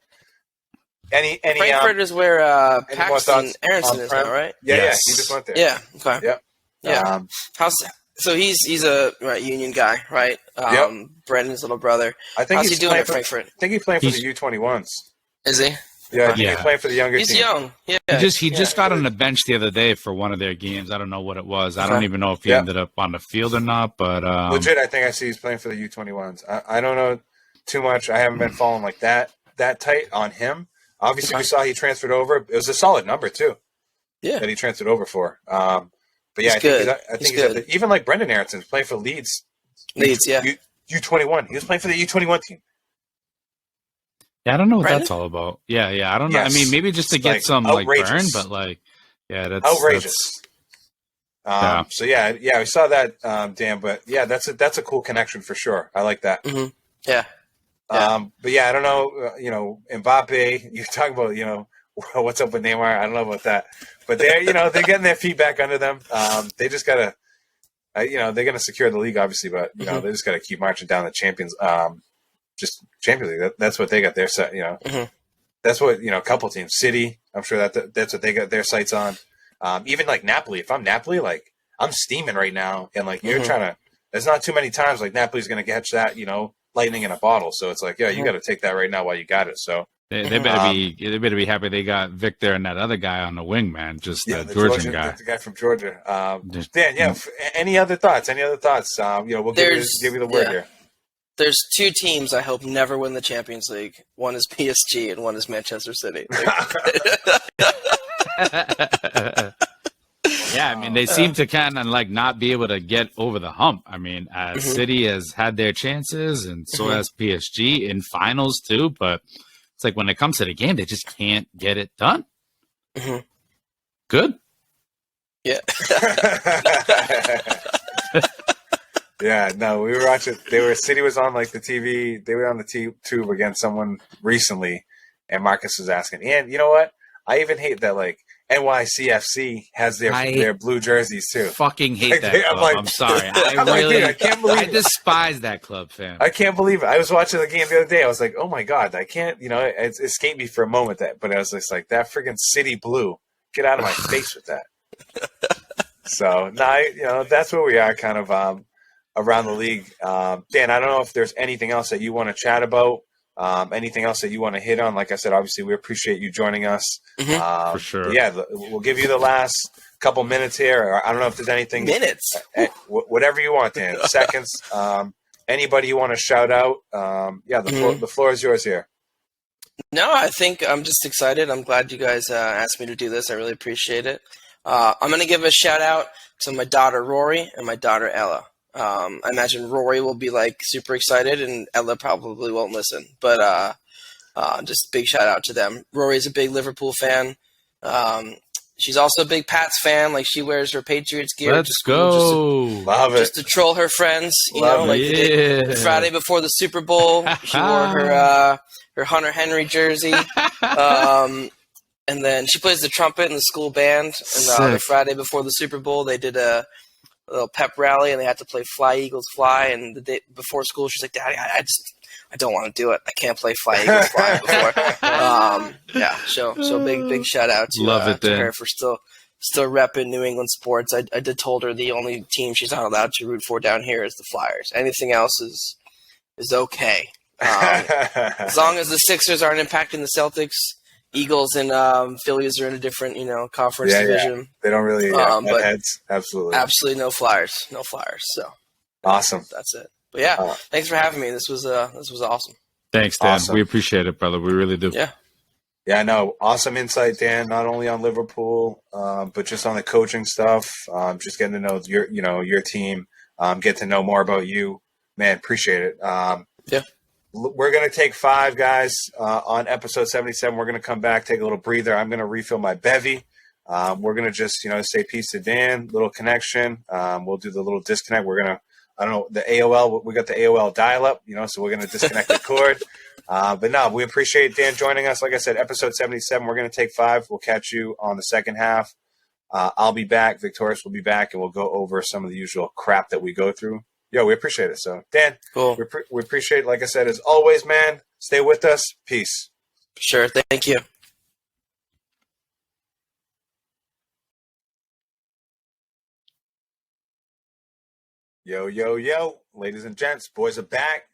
any Frankfurt is where Paxton Aronson is now, right? Yeah, yes. He just went there. Yeah. Okay. Yep. Yeah. So he's a Union guy, right? Brendan's little brother. How's he doing at Frankfurt? I think he's playing for the U21s. Is he? Yeah, I think he's playing for the younger team. He's young. Yeah. He just got on the bench the other day for one of their games. I don't know what it was. I don't even know if he ended up on the field or not. But legit, I think I see he's playing for the U21s. I don't know too much. I haven't been following like that tight on him. Obviously, we saw he transferred over. It was a solid number too. Yeah, that he transferred over for. But yeah, I think he's good. Even like Brendan Aronson's playing for Leeds. U21. He was playing for the U21 team. Yeah, I don't know what that's all about. Yeah, I don't know. Yes. I mean, maybe just to get some burn, but that's outrageous. So we saw that, Dan. But yeah, that's a cool connection for sure. I like that. Mm-hmm. Yeah. But yeah, I don't know. Mbappe. You talk about what's up with Neymar. I don't know about that. But they're they're getting their feet back under them. They just gotta, they're gonna secure the league, obviously, but they just gotta keep marching down the Champions League. That's what they got their set. That's what a couple teams. City. I'm sure that's what they got their sights on. Even like Napoli. If I'm Napoli, like I'm steaming right now, and like you're trying to. There's not too many times like Napoli's gonna catch that. Lightning in a bottle. So it's like, you got to take that right now while you got it. So they better be happy they got Victor and that other guy on the wing, man. Just the Georgian guy. The guy from Georgia. Dan, any other thoughts? We'll give you the word here. There's two teams I hope never win the Champions League. One is PSG and one is Manchester City. Yeah, I mean, they seem to kind of like not be able to get over the hump. I mean, City has had their chances, and so has PSG in finals too. But it's like when it comes to the game, they just can't get it done. Good. Yeah. Yeah, no, we were watching. City was on like the TV. They were on the tube against someone recently, and Marcus was asking, and you know what? I even hate that like NYCFC has their blue jerseys too. Fucking hate that club. I'm sorry. I can't believe I despise that club, fam. I can't believe it. I was watching the game the other day. I was like, oh my God, I can't, it escaped me for a moment but I was just like, that freaking City blue. Get out of my face with that. So, that's where we are kind of around the league. Dan, I don't know if there's anything else that you want to chat about. Anything else that you want to hit on? Like I said, obviously, we appreciate you joining us. For sure. Yeah, we'll give you the last couple minutes here. Or I don't know if there's anything. Minutes. Whatever you want, Dan. Seconds. Anybody you want to shout out? The floor is yours here. No, I think I'm just excited. I'm glad you guys asked me to do this. I really appreciate it. I'm going to give a shout out to my daughter Rory and my daughter Ella. I imagine Rory will be like super excited, and Ella probably won't listen. But just big shout out to them. Rory's a big Liverpool fan. She's also a big Pats fan. Like she wears her Patriots gear. Let's go. Love it. Just to troll her friends. The Friday before the Super Bowl, she wore her Hunter Henry jersey. And then she plays the trumpet in the school band. And the Friday before the Super Bowl, they did a little pep rally, and they had to play Fly Eagles Fly. And the day before school, she's like, "Daddy, I don't want to do it. I can't play Fly Eagles Fly before." So big shout out to her for still repping New England sports. I did told her the only team she's not allowed to root for down here is the Flyers. Anything else is okay. As long as the Sixers aren't impacting the Celtics. Eagles and Phillies are in a different, conference division. Yeah. They don't really have heads. Absolutely no Flyers. So awesome. That's it. But yeah, thanks for having me. This was awesome. Thanks, Dan. Awesome. We appreciate it, brother. We really do. Yeah, I know. Awesome insight, Dan. Not only on Liverpool, but just on the coaching stuff. Just getting to know your team. Get to know more about you. Man, appreciate it. Yeah. We're going to take 5, guys, on episode 77. We're going to come back, take a little breather. I'm going to refill my bevy. We're going to just, say peace to Dan, little connection. We'll do the little disconnect. We're going to, I don't know, the AOL, we got the AOL dial-up, so we're going to disconnect the cord. But no, we appreciate Dan joining us. Like I said, episode 77, we're going to take 5. We'll catch you on the second half. I'll be back. Victorious will be back, and we'll go over some of the usual crap that we go through. Yo, we appreciate it. So, Dan, cool. We appreciate it. Like I said, as always, man, stay with us. Peace. Sure. Thank you. Yo. Ladies and gents, boys are back.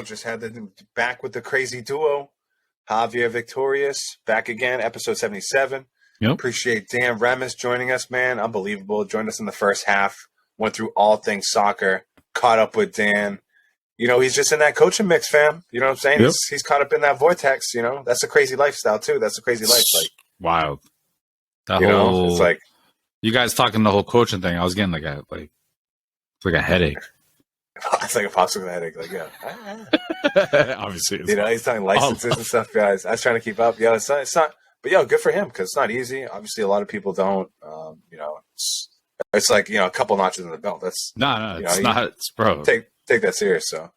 Just had the back with the crazy duo. Javier Victorious, back again, episode 77. Yep. Appreciate Dan Remmes joining us, man. Unbelievable. Joined us in the first half. Went through all things soccer, caught up with Dan. He's just in that coaching mix, fam. You know what I'm saying? Yep. He's caught up in that vortex, That's a crazy lifestyle, too. That's a crazy life. Like, wild. It's like... You guys talking the whole coaching thing, I was getting like a headache. It's like a popsicle headache. Like, yeah. Obviously. He's talking licenses and stuff, guys. I was trying to keep up. It's not... But, good for him, because it's not easy. Obviously, a lot of people don't. It's like, a couple notches in the belt. That's no, it's not. It's bro. Take that serious. So,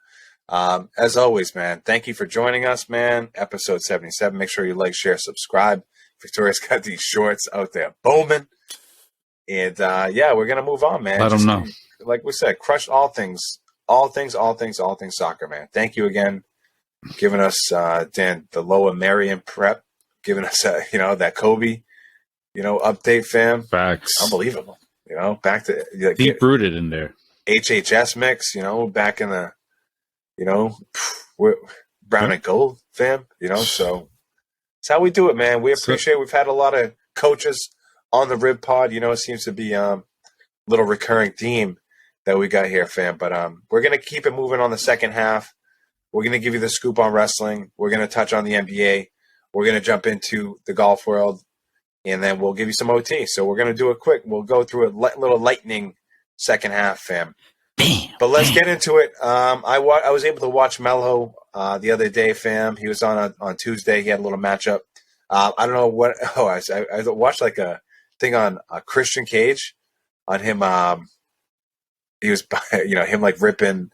as always, man, thank you for joining us, man. Episode 77. Make sure you like, share, subscribe. Victoria's got these shorts out there booming. And, we're going to move on, man. Let them know. Like we said, crush all things soccer, man. Thank you again. Giving us, Dan, the Loa Marion prep. Giving us, that Kobe, update, fam. Facts. Unbelievable. Back to deep rooted in there. HHS mix, back in the, brown and gold, fam. So it's how we do it, man. We appreciate it. We've had a lot of coaches on the Riv Pod. It seems to be a little recurring theme that we got here, fam. But we're gonna keep it moving on the second half. We're gonna give you the scoop on wrestling. We're gonna touch on the NBA. We're gonna jump into the golf world, and then we'll give you some OT. So we're gonna do it quick. We'll go through a little lightning second half, fam. But let's get into it. I was able to watch Melo the other day, fam. He was on Tuesday. He had a little matchup. I don't know what. Oh, I watched like a thing on Christian Cage on him. He was, him like ripping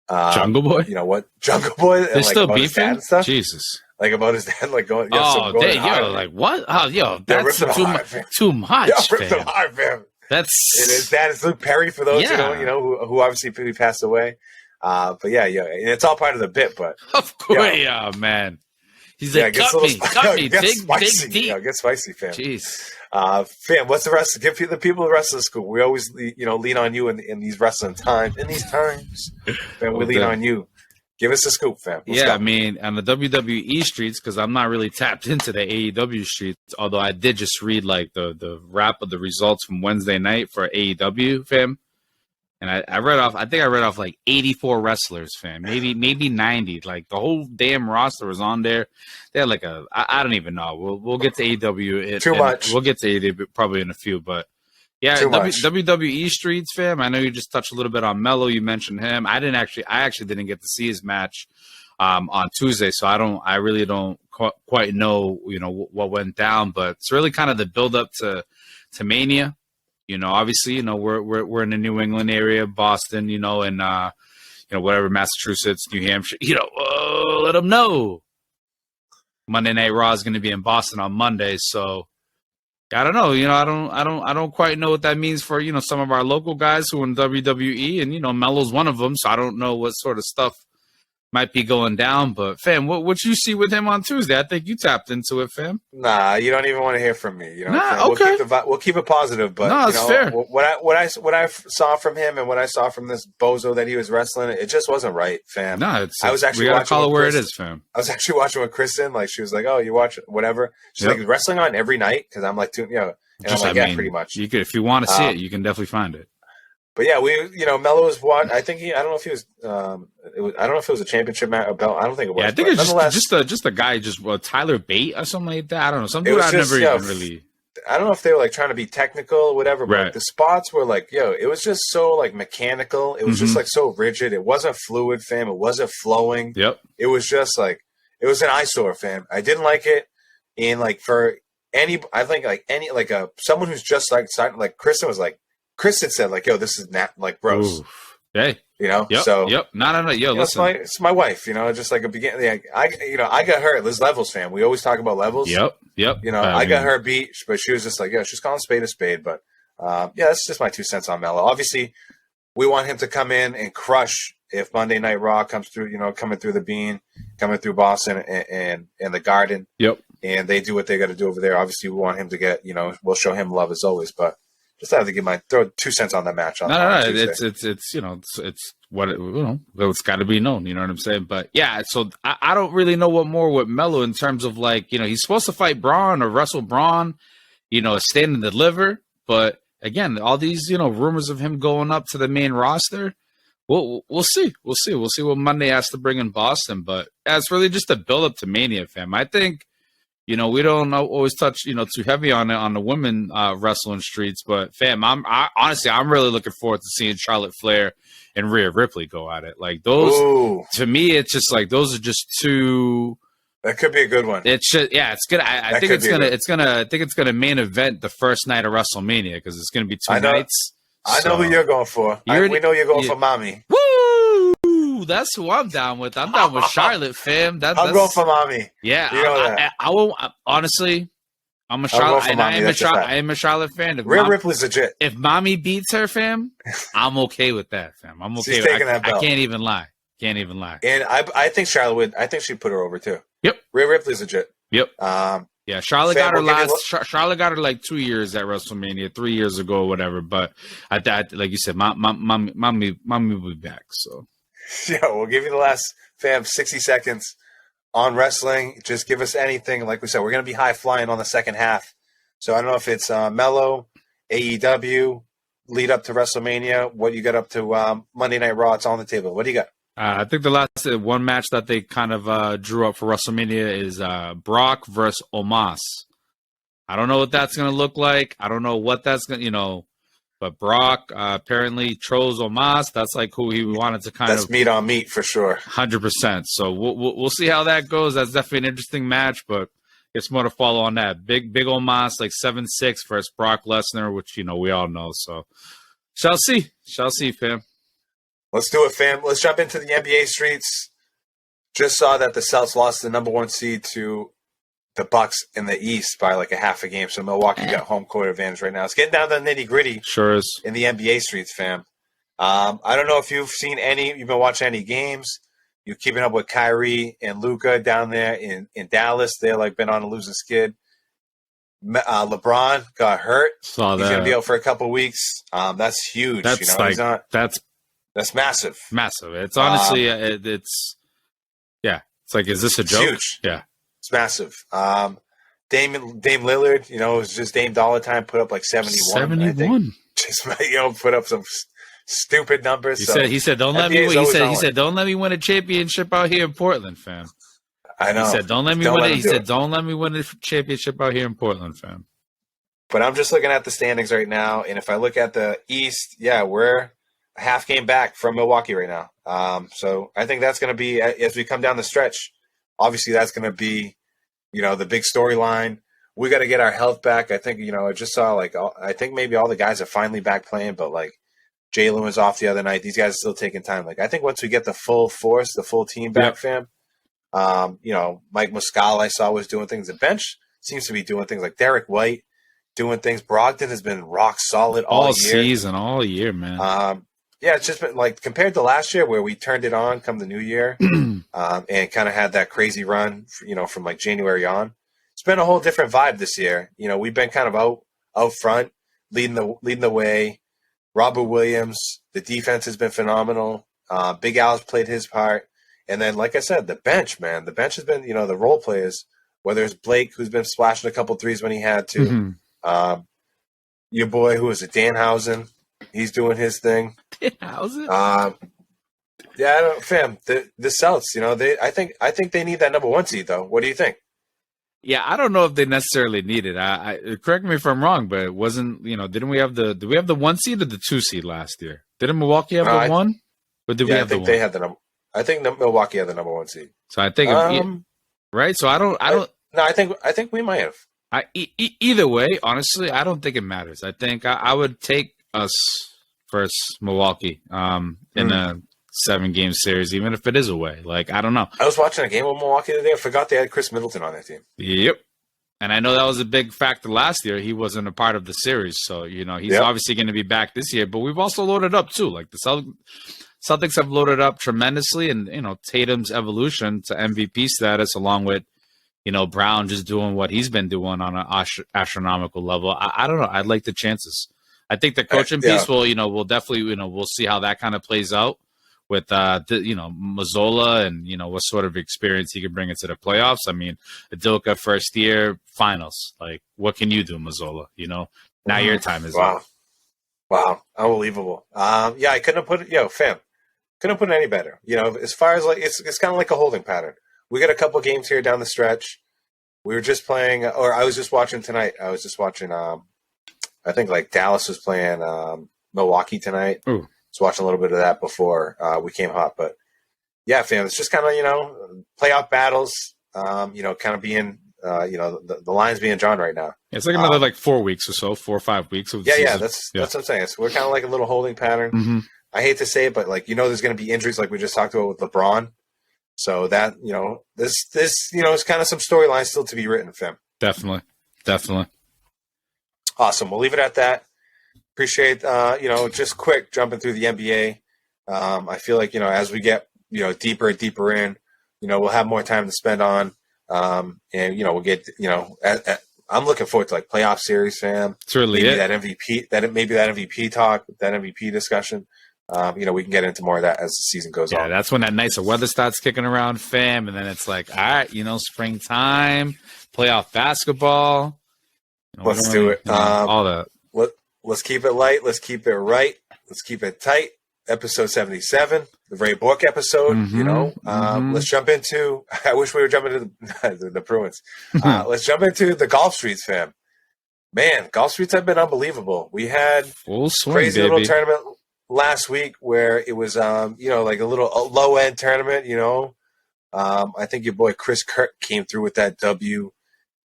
Jungle Boy. You know what, Jungle Boy? They're like, still beefing. Jesus. Like about his dad, like going. Like what? Oh, that's too much. Yo, ripped him hard, fam. And his dad is Luke Perry, for those who obviously passed away. But yeah, and it's all part of the bit. But of course, man. He's like, cut me, get big spicy, deep. Get spicy, fam. Jeez. Fam, what's the rest? Give the people the rest of the school. We always, lean on you in these wrestling times. In these times, fam, we lean on you. Give us a scoop, fam. Let's go. I mean, on the WWE streets, because I'm not really tapped into the AEW streets, although I did just read like the wrap of the results from Wednesday night for AEW, fam. And I read off like 84 wrestlers, fam. Maybe 90. Like the whole damn roster was on there. They had like I don't even know. We'll get to AEW. Too much. We'll get to AEW probably in a few, but yeah, WWE streets, fam. I know you just touched a little bit on Melo. You mentioned him. I actually didn't get to see his match on Tuesday, so I really don't quite know, what went down. But it's really kind of the build up to Mania. Obviously, we're in the New England area, Boston, and whatever, Massachusetts, New Hampshire. Let them know Monday Night Raw is going to be in Boston on Monday, so. I don't know. I don't quite know what that means for, some of our local guys who are in WWE, and, Melo's one of them. So I don't know what sort of stuff might be going down. But, fam, what you see with him on Tuesday? I think you tapped into it, fam. Nah, you don't even want to hear from me. Okay. We'll keep it positive. But, it's fair. What I saw from him and what I saw from this bozo that he was wrestling, it just wasn't right, fam. No, we got to call it where it is, fam. I was actually watching with Kristen. Like, she was like, oh, you watch whatever. She's like, wrestling on every night? Because I'm like, and I'm like, pretty much. You could, if you want to see it, you can definitely find it. But yeah, Melo was what I think I don't know if he was. I don't know if it was a championship match or belt. I don't think it was. Yeah, I think it's just a guy, Tyler Bate or something like that. I don't know. Some dude I never even really. I don't know if they were like trying to be technical or whatever, but the spots were like, it was just so like mechanical. It was just like so rigid. It wasn't fluid, fam. It wasn't flowing. Yep. It was just like it was an eyesore, fam. I didn't like it, and like for someone who's just like starting, like Kristen said, like, yo, this is not like gross. Oof. Hey, Yep. So, no. Yo, listen. It's my wife, just like a beginning. I got her. There's levels, fam. We always talk about levels. Yep. I got her beat, but she was just like, she's calling a spade. But that's just my 2 cents on Melo. Obviously, we want him to come in and crush if Monday Night Raw comes through, coming through the Bean, coming through Boston and the Garden. Yep. And they do what they got to do over there. Obviously, we want him to get, we'll show him love as always, but. Just have to throw 2 cents on that match. On it's what it's got to be known. You know what I'm saying? But yeah, so I don't really know what more with Melo in terms of like he's supposed to fight Braun or wrestle Braun, stand and deliver. But again, all these rumors of him going up to the main roster. We'll see. We'll see what Monday has to bring in Boston. But it's really just a build up to Mania, fam. I think. We don't always touch, too heavy on the women wrestling streets, but fam, honestly, I'm really looking forward to seeing Charlotte Flair and Rhea Ripley go at it. Like those, to me, it's just like those are just two. That could be a good one. It's gonna. I think it's gonna main event the first night of WrestleMania because it's gonna be two nights. I know who you're going for. We know you're going for Mommy. Woo! That's who I'm down with. I'm down with Charlotte, fam. I'm going for Mommy. Yeah, I won't. Honestly, I'm a Charlotte. And I am a Charlotte fan. Rhea Ripley's legit. If Mommy beats her, fam, I'm okay with that, fam. I'm okay. She's taking that belt. I can't even lie. And I think Charlotte would. I think she'd put her over too. Yep. Rhea Ripley's legit. Yep. Yeah, Charlotte got her Charlotte got her like 2 years at WrestleMania, 3 years ago, or whatever. But I like you said, mommy will be back. So. Yeah, we'll give you the last 60 seconds on wrestling. Just give us anything. Like we said, we're going to be high flying on the second half. So I don't know if it's Melo, AEW, lead up to WrestleMania. What you got up to Monday Night Raw? It's on the table. What do you got? I think the last one match that they kind of drew up for WrestleMania is Brock versus Omos. I don't know what that's going to look like. I don't know what that's going to, but Brock apparently trolls Omos. That's like who he wanted to That's meat on meat for sure. 100%. So we'll see how that goes. That's definitely an interesting match, but it's more to follow on that. Big Omos, like 7'6" versus Brock Lesnar, which, we all know. So shall see, fam. Let's do it, fam. Let's jump into the NBA streets. Just saw that the Celtics lost the number 1 seed to the Bucks in the East by like a half a game. So Milwaukee got home court advantage right now. It's getting down to the nitty-gritty. Sure is. In the NBA streets, fam. I don't know if you've been watching any games. You're keeping up with Kyrie and Luka down there in Dallas. They're like been on a losing skid. LeBron got hurt. Saw that. He's going to be out for a couple weeks. That's huge. That's that's massive. Massive. It's honestly, it's like, is this a joke? Huge. Yeah. It's massive. Dame Lillard, it was just Dame Dollar time, put up like 71. 71. Just, put up some stupid numbers. He said, don't let me win. He said, don't let me win a championship out here in Portland, fam. I know. He said, don't let me win it. He said, don't let me win a championship out here in Portland, fam. But I'm just looking at the standings right now, and if I look at the East, we're a half game back from Milwaukee right now. So I think that's going to be, as we come down the stretch, obviously that's going to be, the big storyline. We got to get our health back. I think, I just saw I think maybe all the guys are finally back playing, but like Jalen was off the other night. These guys are still taking time. Like I think once we get the full force, the full team back, fam, Mike Muscala I saw was doing things. The bench seems to be doing things, like Derek White doing things. Brogdon has been rock solid all year, man. It's just been like compared to last year where we turned it on come the new year and kind of had that crazy run, from like January on. It's been a whole different vibe this year. We've been kind of out front, leading the way. Robert Williams, the defense has been phenomenal. Big Al's played his part. And then, like I said, the bench, man. The bench has been, the role players, whether it's Blake, who's been splashing a couple threes when he had to. Your boy, who is it, Danhausen. He's doing his thing. Danhausen? Fam, the Celtics, I think they need that number 1 seed, though. What do you think? Yeah, I don't know if they necessarily need it. I correct me if I'm wrong, but it wasn't, did we have the 1 seed or the 2 seed last year? Didn't Milwaukee have the 1? Or did we have the 1? They had the number. I think Milwaukee had the number 1 seed. So I think, right? So I don't. No, I think we might have. Either way, honestly, I don't think it matters. I think I would take us versus Milwaukee in a 7-game series, even if it is away. Like, I don't know. I was watching a game with Milwaukee the other day. I forgot they had Chris Middleton on their team. Yep. And I know that was a big factor last year. He wasn't a part of the series. So, he's obviously going to be back this year. But we've also loaded up, too. Like, the Celtics have loaded up tremendously. And, Tatum's evolution to MVP status, along with, Brown just doing what he's been doing on an astronomical level. I don't know. I'd like the chances. I think the coaching piece will definitely, we'll see how that kind of plays out with, Mazzola and, what sort of experience he can bring into the playoffs. I mean, Udoka first year finals. Like, what can you do, Mazzola? Now your time is up. Wow. Unbelievable. I couldn't have put it, fam, couldn't have put it any better. As far as like, it's kind of like a holding pattern. We got a couple games here down the stretch. We were just playing, or I was just watching tonight. I was just watching, I think like Dallas was playing Milwaukee tonight. Ooh. Was watching a little bit of that before we came hot. But yeah, fam, it's just kind of, playoff battles, kind of being, the lines being drawn right now. It's like another 4 weeks or so, 4 or 5 weeks. Of the season. That's what I'm saying. So we're kind of like a little holding pattern. Mm-hmm. I hate to say it, but there's going to be injuries like we just talked about with LeBron. So that, this is kind of some storylines still to be written, fam. Definitely. Awesome. We'll leave it at that. Appreciate, just quick jumping through the NBA. I feel like, as we get, deeper and deeper in, we'll have more time to spend on, and, we'll get, I'm looking forward to playoff series, fam. It's really maybe that MVP talk, that MVP discussion. We can get into more of that as the season goes on. Yeah, that's when that nicer weather starts kicking around, fam. And then it's like, all right, springtime, playoff basketball. Let's do it. All that. let's keep it light. Let's keep it right. Let's keep it tight. Episode 77, the Ray Book episode. Let's jump into. I wish we were jumping to the Bruins. Let's jump into the Golf Streets, fam. Man, Golf Streets have been unbelievable. We had full swing, crazy baby. little tournament last week where it was, like a little low end tournament. I think your boy Chris Kirk came through with that W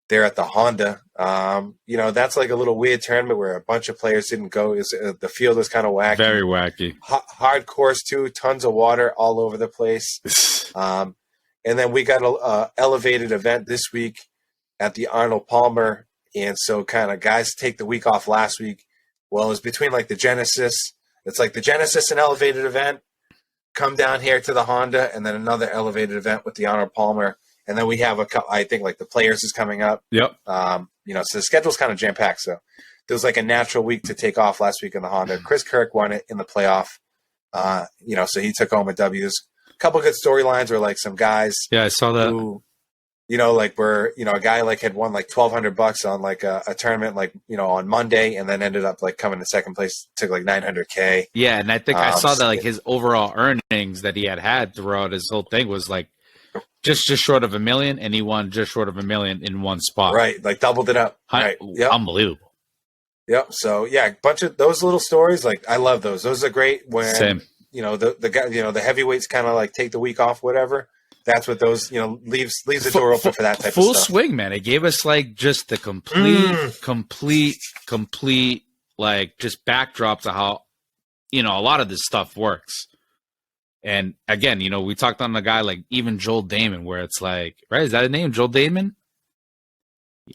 there at the Honda. That's like a little weird tournament where a bunch of players didn't go. The field was kind of wacky. Very wacky. Hard course, too. Tons of water all over the place. And then we got an elevated event this week at the Arnold Palmer. And so kind of guys take the week off last week. Well, it was between like the Genesis. It's like the Genesis and elevated event. Come down here to the Honda, and then another elevated event with the Arnold Palmer. And then we have I think like the Players is coming up. Yep. So the schedule's kind of jam-packed. So there was like a natural week to take off last week in the Honda. Chris Kirk won it in the playoff. So he took home a W. There's a couple good storylines where like some guys. Yeah, I saw that. Who, a guy like had won like $1,200 on like a tournament, like, on Monday, and then ended up like coming to second place, took like $900K. Yeah. And I think I saw that like his overall earnings that he had throughout his whole thing was like, just short of $1 million, and he won just short of $1 million in one spot. Right, like doubled it up. Right, yep. Unbelievable. Yep. So yeah, a bunch of those little stories. Like I love those. Those are great. When Same. The guy, the heavyweights kind of like take the week off, whatever. That's what those leaves the door open for that type of stuff. Full swing, man. It gave us like just the complete like just backdrop to how a lot of this stuff works. And again, we talked on a guy like even Joel Damon, where it's like, right? Is that his name, Joel Damon?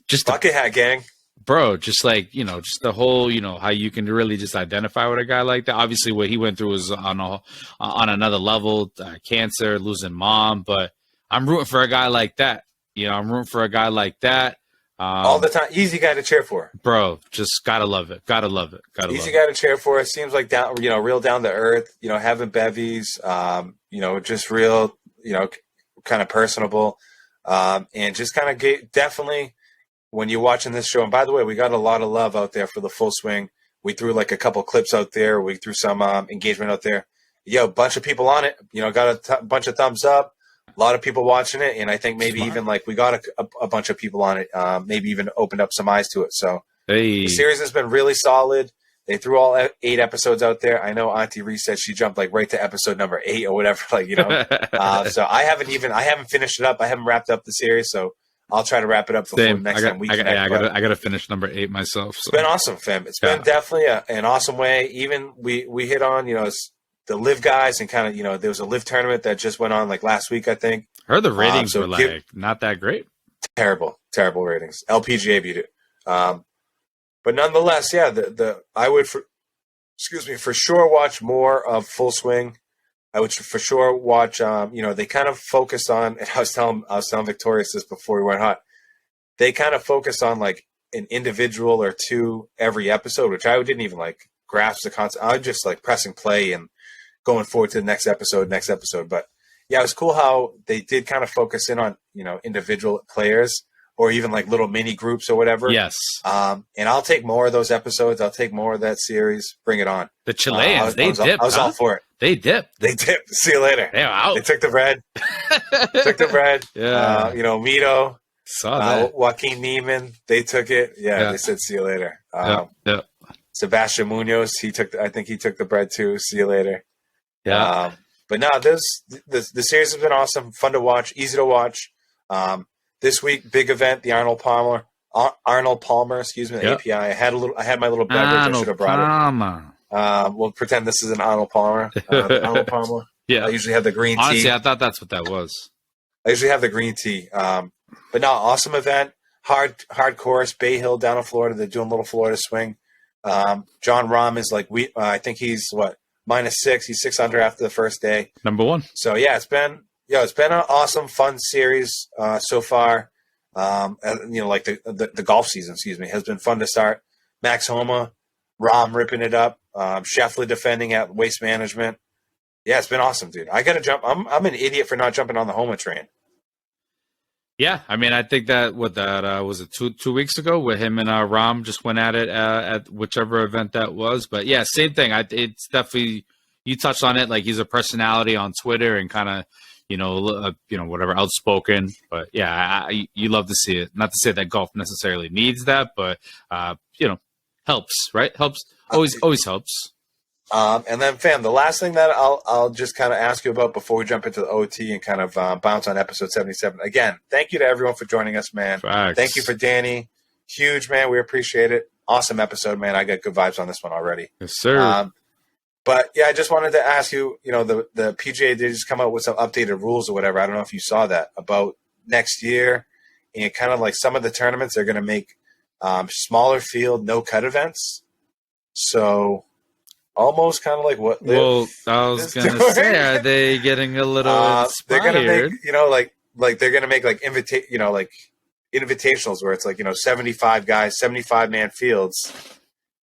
Just bucket hat gang, bro. Just like just the whole, how you can really just identify with a guy like that. Obviously, what he went through was on another level, cancer, losing mom. But I'm rooting for a guy like that. I'm rooting for a guy like that. All the time. Easy guy to cheer for, bro. Just gotta love it. Easy guy to cheer for. It seems like real down to earth. Having bevies. Just real. Kind of personable, and just kind of definitely when you're watching this show. And by the way, we got a lot of love out there for the Full Swing. We threw like a couple clips out there. We threw some engagement out there. A bunch of people on it. Got a bunch of thumbs up. A lot of people watching it, and I think maybe even like we got a bunch of people on it. Maybe even opened up some eyes to it. So the series has been really solid. They threw all 8 episodes out there. I know Auntie Reese said she jumped like right to episode number 8 or whatever. So I haven't finished it up. I haven't wrapped up the series. So I'll try to wrap it up before next time we connect. I got to finish number 8 myself. So. It's been awesome, fam. It's been definitely an awesome way. Even we hit on the live guys, and kind of there was a live tournament that just went on like last week, I think. I heard the ratings were like not that great. Terrible ratings. LPGA beat it. But nonetheless, yeah, I would for sure watch more of Full Swing. I would for sure watch. They kind of focus on. And I was telling Victoria this before we went hot. They kind of focus on like an individual or two every episode, which I didn't even like grasp the concept. I was just like pressing play and going forward to the next episode. But yeah, it was cool how they did kind of focus in on individual players. Or even like little mini groups or whatever. Yes. And I'll take more of those episodes. I'll take more of that series. Bring it on. The Chileans, they dipped. I was all for it. They dipped. See you later. They're out. They took the bread. Yeah. Mito. Saw that. Joaquin Neiman. They took it. Yeah. They said, see you later. Yeah. Sebastian Munoz. I think he took the bread too. See you later. Yeah. But no, the series has been awesome. Fun to watch. Easy to watch. This week, big event, the Arnold Palmer, the API. I had my little beverage. I should have brought it. We'll pretend this is an Arnold Palmer. Arnold Palmer. Yeah. I usually have the green tea. Honestly, I thought that's what that was. I usually have the green tea. But no, awesome event. Hard course, Bay Hill down in Florida. They're doing a little Florida swing. John Rahm is like, I think he's -6. He's 6 under after the first day. Number 1. So yeah, it's been an awesome, fun series so far. Like the golf season, has been fun to start. Max Homa, Rahm ripping it up, Scheffler defending at Waste Management. Yeah, it's been awesome, dude. I got to jump. I'm an idiot for not jumping on the Homa train. Yeah, I mean, I think that was it 2 weeks ago where him and Ram just went at it at whichever event that was. But yeah, same thing. It's definitely, you touched on it. Like, he's a personality on Twitter and kind of, whatever, outspoken. But yeah, you love to see it. Not to say that golf necessarily needs that, but helps, right? Helps, always helps. And then, fam, the last thing that I'll just kind of ask you about before we jump into the OT and kind of bounce on episode 77. Again, thank you to everyone for joining us, man. Facts. Thank you for Danny. Huge, man. We appreciate it. Awesome episode, man. I got good vibes on this one already. Yes, sir. But yeah, I just wanted to ask you, the PGA did just come out with some updated rules or whatever. I don't know if you saw that about next year, and kind of like some of the tournaments, they're going to make smaller field, no cut events. So almost kind of like what. Well, I was going to say, are they getting a little inspired? They're going to make, like they're going to make like invitationals where it's like 75 guys, 75-man fields.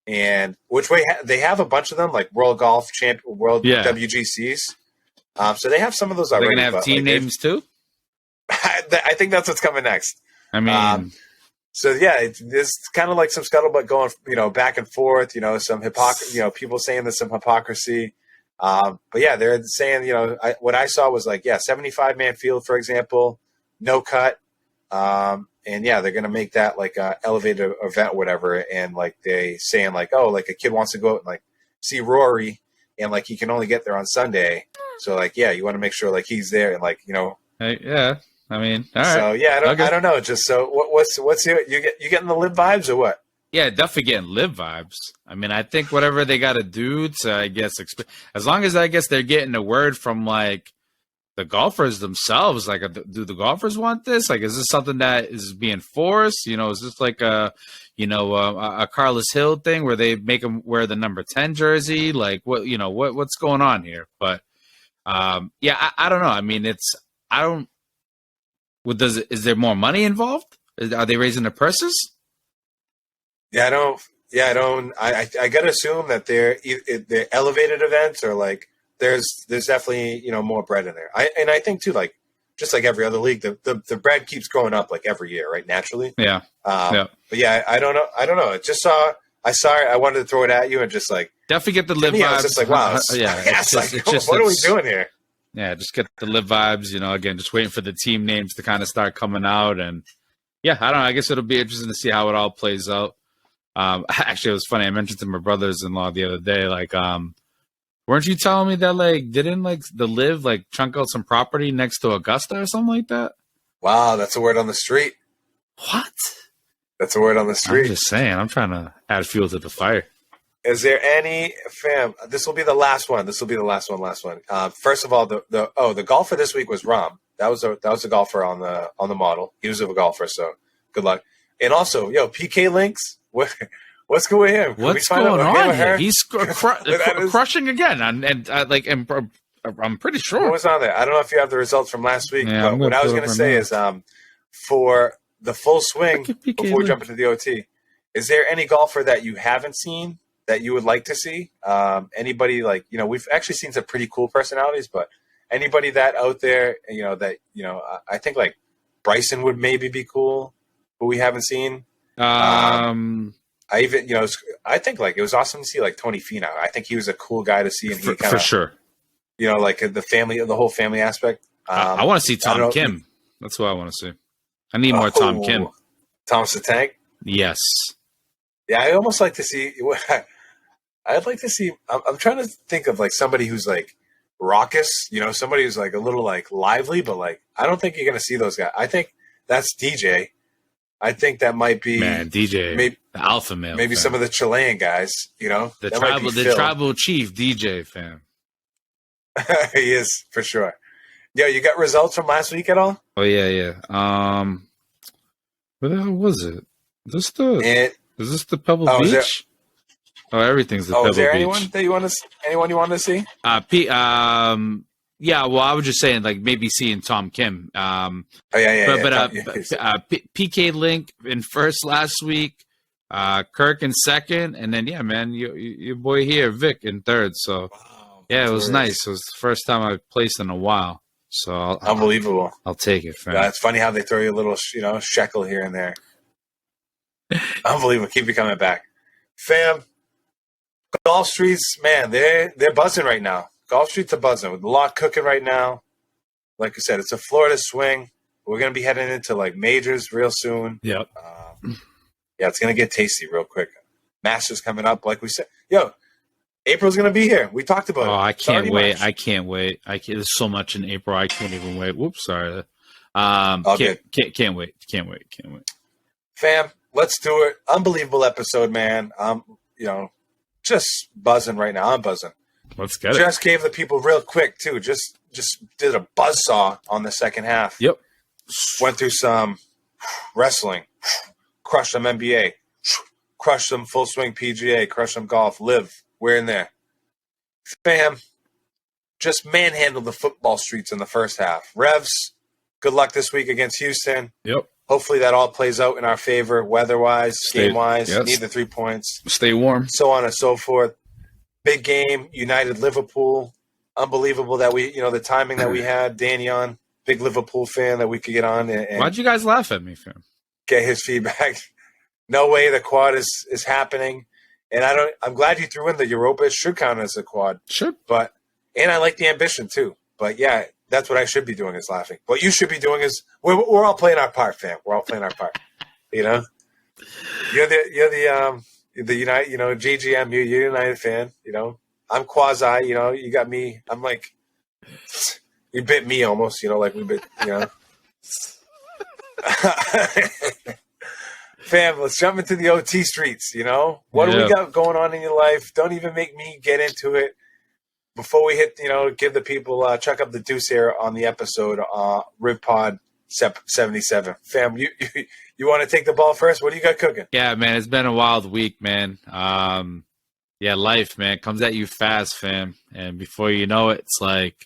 And which way they have a bunch of them, like World WGCs. So they have some of those already. They're gonna have team names too. I think that's what's coming next. I mean, so yeah, there's kind of like some scuttlebutt going, back and forth. Some hypocrisy. People saying there's some hypocrisy. But yeah, they're saying, what I saw was like, 75-man field, for example, no cut. And yeah, they're gonna make that like a elevated event, or whatever. And like they saying like, oh, like a kid wants to go out and like see Rory, and like he can only get there on Sunday. So like, yeah, you want to make sure like he's there, and like yeah. I mean, all right. So yeah, I don't know. Just so what's you getting the live vibes or what? Yeah, definitely getting live vibes. I mean, I think whatever they got to do to, I guess, as long as I guess they're getting a word from like the golfers themselves, like, do the golfers want this? Like, is this something that is being forced? Is this like a Carlos Hill thing where they make them wear the number 10 jersey? Like, what's going on here? But yeah, I don't know. I mean, is there more money involved? Are they raising their purses? Yeah, I don't. I gotta assume that they're elevated events, or like there's definitely more bread in there. I think too, like just like every other league, the bread keeps growing up like every year, right? Naturally. Yeah. But yeah, I don't know. I saw it. I wanted to throw it at you and just like definitely get the live vibes. It's just like, wow. What are we doing here? Yeah, just get the live vibes. Again, just waiting for the team names to kind of start coming out, and yeah, I don't know. I guess it'll be interesting to see how it all plays out. Actually, it was funny. I mentioned to my brothers-in-law the other day, like, weren't you telling me that, like, didn't, like, the Live, like, chunk out some property next to Augusta or something like that? Wow, that's a word on the street. What? That's a word on the street. I'm just saying. I'm trying to add fuel to the fire. Is there any, fam, this will be the last one. Last one. First of all, the golfer this week was Ram. That was a golfer on the model. He was a golfer, so good luck. And also, PK Links, what's going with him? What's going on here? He's crushing again, and I'm pretty sure. What was on there? I don't know if you have the results from last week, but what I was going to say is, for the full swing, before we jump into the OT, is there any golfer that you haven't seen that you would like to see? Anybody like, we've actually seen some pretty cool personalities, but anybody that out there, I think like Bryson would maybe be cool, who we haven't seen. I even, I think like it was awesome to see like Tony Finau. I think he was a cool guy to see, and he for sure. Like the whole family aspect. I want to see Tom Kim. That's what I want to see. I need more Tom Kim. Thomas the Tank. Yes. Yeah, I almost like to see. I'd like to see. I'm trying to think of like somebody who's like raucous. Somebody who's like a little like lively, but like I don't think you're gonna see those guys. I think that's DJ. I think that might be DJ, maybe, the alpha male, maybe fam. Some of the Chilean guys. The tribal chief DJ, fam. He is for sure. Yo, you got results from last week at all? Oh yeah. What the hell was it? Is this the Pebble Beach? Everything's the Pebble Beach. Is there anyone you want to see? Yeah, well, I was just saying, like, maybe seeing Tom Kim. PK Link in first last week, Kirk in second, and then, yeah, man, your boy here, Vic, in third. So, it was nice. It was the first time I placed in a while. So unbelievable. I'll take it, fam. It's funny how they throw you a little, shekel here and there. Unbelievable. Keep you coming back. Fam, Golf Streets, man, they're buzzing right now. Golf Streets are buzzing with a lot cooking right now. Like I said, it's a Florida swing. We're going to be heading into like majors real soon. Yep. Yeah, it's going to get tasty real quick. Masters coming up, like we said. Yo, April's going to be here. We talked about it. I can't wait. I can't wait. There's so much in April. I can't even wait. Whoops, sorry. Can't wait. Can't wait. Fam, let's do it. Unbelievable episode, man. Just buzzing right now. I'm buzzing. Let's get it. Just gave the people real quick, too. Just did a buzzsaw on the second half. Yep. Went through some wrestling. Crushed some NBA. Crushed some full swing PGA. Crushed some golf. Live. We're in there. Fam, just manhandled the football streets in the first half. Revs, good luck this week against Houston. Yep. Hopefully that all plays out in our favor, weather-wise, game-wise. Yes. Need the 3 points. Stay warm. So on and so forth. Big game, United Liverpool. Unbelievable that the timing that we had. Danny on, big Liverpool fan that we could get on. And why'd you guys laugh at me, fam? Get his feedback. No way the quad is happening. And I'm glad you threw in the Europa. It should count as a quad. Should. And I like the ambition too. But yeah, that's what I should be doing is laughing. What you should be doing is we're all playing our part, fam. We're all playing our part. You're the United, GGM, you're a United fan, I'm quasi, you got me. I'm like, you bit me almost, like we bit, Fam, let's jump into the OT streets, What do we got going on in your life? Don't even make me get into it. Before we hit, give the people, check up the deuce here on the episode, Riv Pod 77. Fam, you want to take the ball first? What do you got cooking? Yeah, man, it's been a wild week, man. Life, man, comes at you fast, fam. And before you know it, it's like,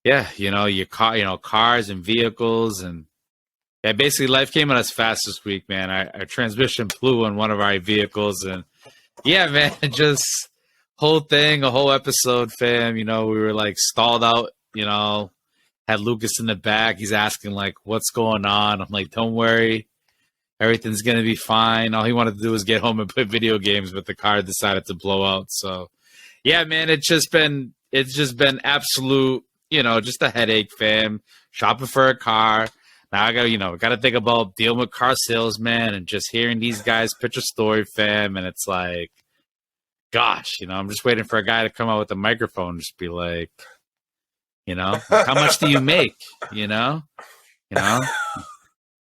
your car, cars and vehicles, and basically life came at us fast this week, man. Our transmission blew on one of our vehicles, and man, just whole thing, a whole episode, fam. We were like stalled out, had Lucas in the back. He's asking like, what's going on? I'm like, don't worry. Everything's going to be fine. All he wanted to do was get home and play video games, but the car decided to blow out. So man, it's just been absolute, just a headache, fam. Shopping for a car. Now I got to think about dealing with car salesmen and just hearing these guys pitch a story, fam. And it's like, gosh, I'm just waiting for a guy to come out with a microphone and just be like, how much do you make?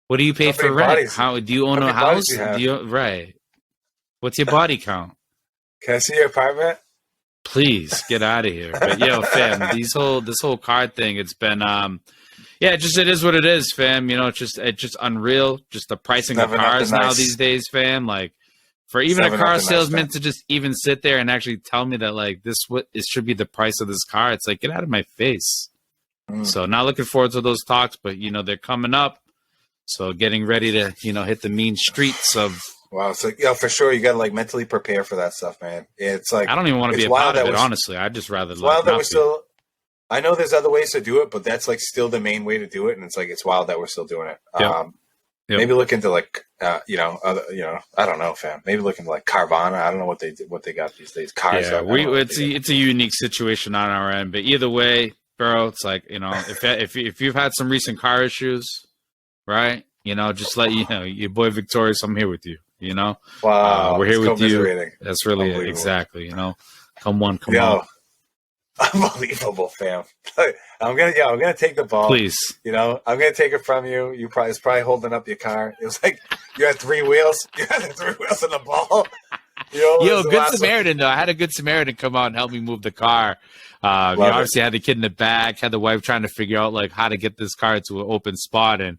What do you pay for rent? How do you own a house? Right. What's your body count? Can I see your apartment? Please get out of here. But fam, this whole car thing, it's been it is what it is, fam. It's just unreal. Just the pricing of cars now these days, fam. Like for even a car salesman to just even sit there and actually tell me that like it should be the price of this car, it's like, get out of my face. So not looking forward to those talks, but they're coming up. So getting ready to, hit the mean streets of. Wow. So, for sure. You got to like mentally prepare for that stuff, man. It's like, I don't even want to be a part of it, honestly. I'd just rather. Wild that we're still, I know there's other ways to do it, but that's like still the main way to do it. And it's like, it's wild that we're still doing it. Yep. Maybe look into like, I don't know, fam. Maybe look into like Carvana. I don't know what they got these days. Cars. Yeah, it's a unique situation on our end, but either way, bro, it's like, if you've had some recent car issues, right? Just let your boy Victorious, I'm here with you. Wow, we're here with you. That's really it. Exactly. Come on. Unbelievable, fam. I'm gonna take the ball. Please. I'm gonna take it from you. It's probably holding up your car. It was like you had 3 wheels. You had the 3 wheels in the ball. Good Samaritan though. I had a good Samaritan come out and help me move the car. Obviously I had the kid in the back, had the wife trying to figure out like how to get this car to an open spot, and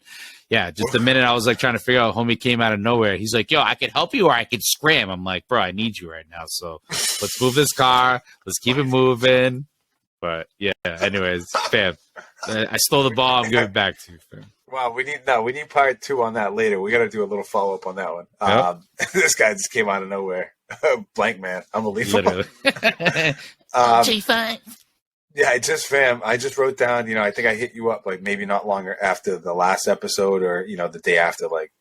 just the minute I was like trying to figure out, homie came out of nowhere. He's like, yo, I could help you or I could scram. I'm like, bro, I need you right now. So let's move this car. Let's keep it moving. But anyways, fam, I stole the ball. I'm giving it back to you, fam. Wow, we need part 2 on that later. We got to do a little follow up on that one. Yep. This guy just came out of nowhere. Blank man, unbelievable. G5. Yeah, I just wrote down, I think I hit you up like maybe not longer after the last episode or, the day after, like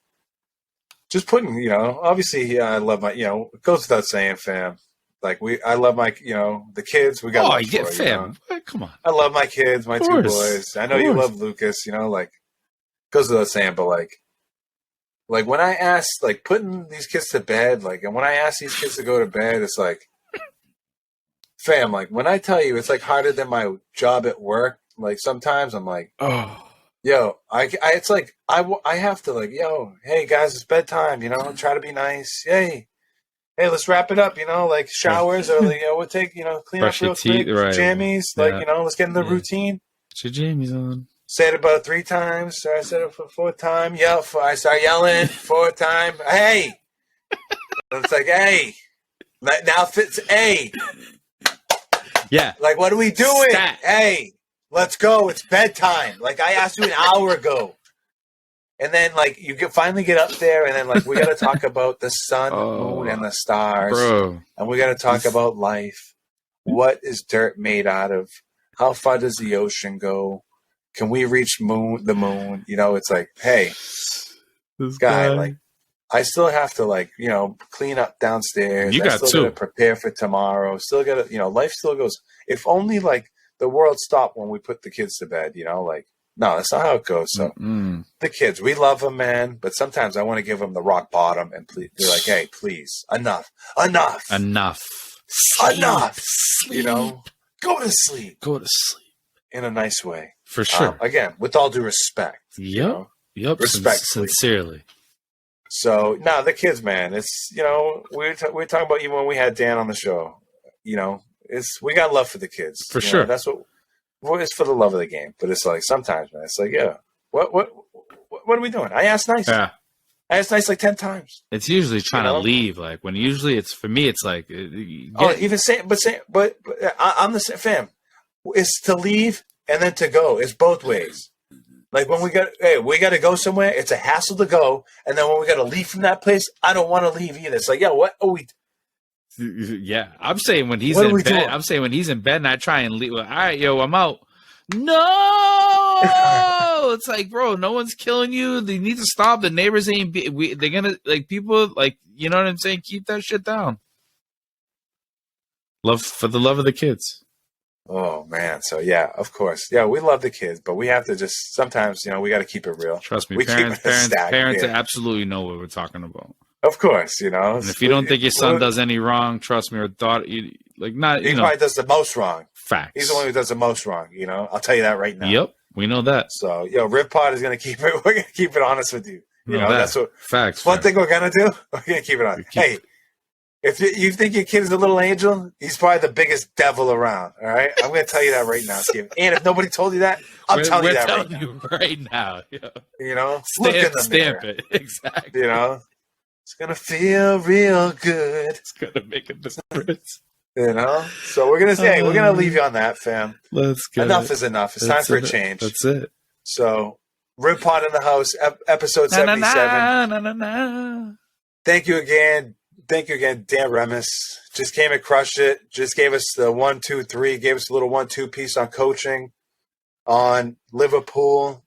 just putting, obviously I love my, it goes without saying, fam. Like I love my, the kids. We got love for, fam. Come on. I love my kids, my two boys. I know you love Lucas, like goes without saying, but like when I ask, like putting these kids to bed, like, and when I ask these kids to go to bed, it's like, fam, like when I tell you it's like harder than my job at work, like sometimes I'm like, yo, it's like, I have to like, yo, hey guys, it's bedtime, try to be nice. Hey, let's wrap it up, like showers or like, we'll take, clean brush up real quick, right. jammies, like, let's get in the routine. Put your jammies on. Say it about 3 times. So I said it for 4th time. I start yelling 4th time. Hey, it's like, hey, now fits a. Yeah. Like, what are we doing? Stat. Hey, let's go. It's bedtime. Like, I asked you an hour ago. And then, like, you finally get up there, and then, like, we got to talk about the sun, moon, and the stars. Bro. And we got to talk about life. What is dirt made out of? How far does the ocean go? Can we reach the moon? It's like, hey, this guy, like, I still have to, like, clean up downstairs. You got to prepare for tomorrow. Still got to, life still goes. If only, like, the world stopped when we put the kids to bed, like, no, that's not how it goes. So the kids, we love them, man. But sometimes I want to give them the rock bottom and be like, hey, please, enough. Sleep. Go to sleep. Go to sleep. In a nice way. For sure. Again, with all due respect. Yep. Respectfully. Sincerely. So, the kids, man, it's, we were talking about even when we had Dan on the show, we got love for the kids. For sure. That's what it's for the love of the game. But it's like, sometimes, man, it's like, yeah, what are we doing? I asked nice. Yeah. I asked nice like 10 times. It's usually trying to leave. Like when usually it's, for me, it's like, but I'm the same, fam. It's to leave and then to go. It's both ways. Like when we got to go somewhere, it's a hassle to go. And then when we got to leave from that place, I don't want to leave either. It's like, yeah, what are we? Yeah, I'm saying when he's in bed. Doing? I'm saying when he's in bed and I try and leave. Well, all right, yo, I'm out. No, it's like, bro, no one's killing you. They need to stop. The neighbors ain't. They're gonna like people like, you know what I'm saying. Keep that shit down. Love for the love of the kids. Oh man, so yeah, of course, yeah, we love the kids, but we have to just sometimes, we got to keep it real. Trust me, parents absolutely know what we're talking about. Of course, And if you don't think your son does any wrong, trust me, or daughter, he probably does the most wrong. Facts. He's the one who does the most wrong. I'll tell you that right now. Yep, we know that. So, Riv Pod is gonna keep it. We're gonna keep it honest with you. That's what facts. One thing we're gonna do. We're gonna keep it on. Hey, if you think your kid is a little angel, he's probably the biggest devil around. All right, I'm gonna tell you that right now, Steve. And if nobody told you that, I'm telling you that right now. Yeah. Look in the mirror. It exactly. It's gonna feel real good. It's gonna make a difference. So we're gonna leave you on that, fam. Let's go. Enough is enough. It's time for a change. That's it. So, Riv Pod in the house, episode 77. Thank you again, Dan Remmes. Just came and crushed it. Just gave us the 1, 2, 3. Gave us a little 1-2 piece on coaching, on Liverpool.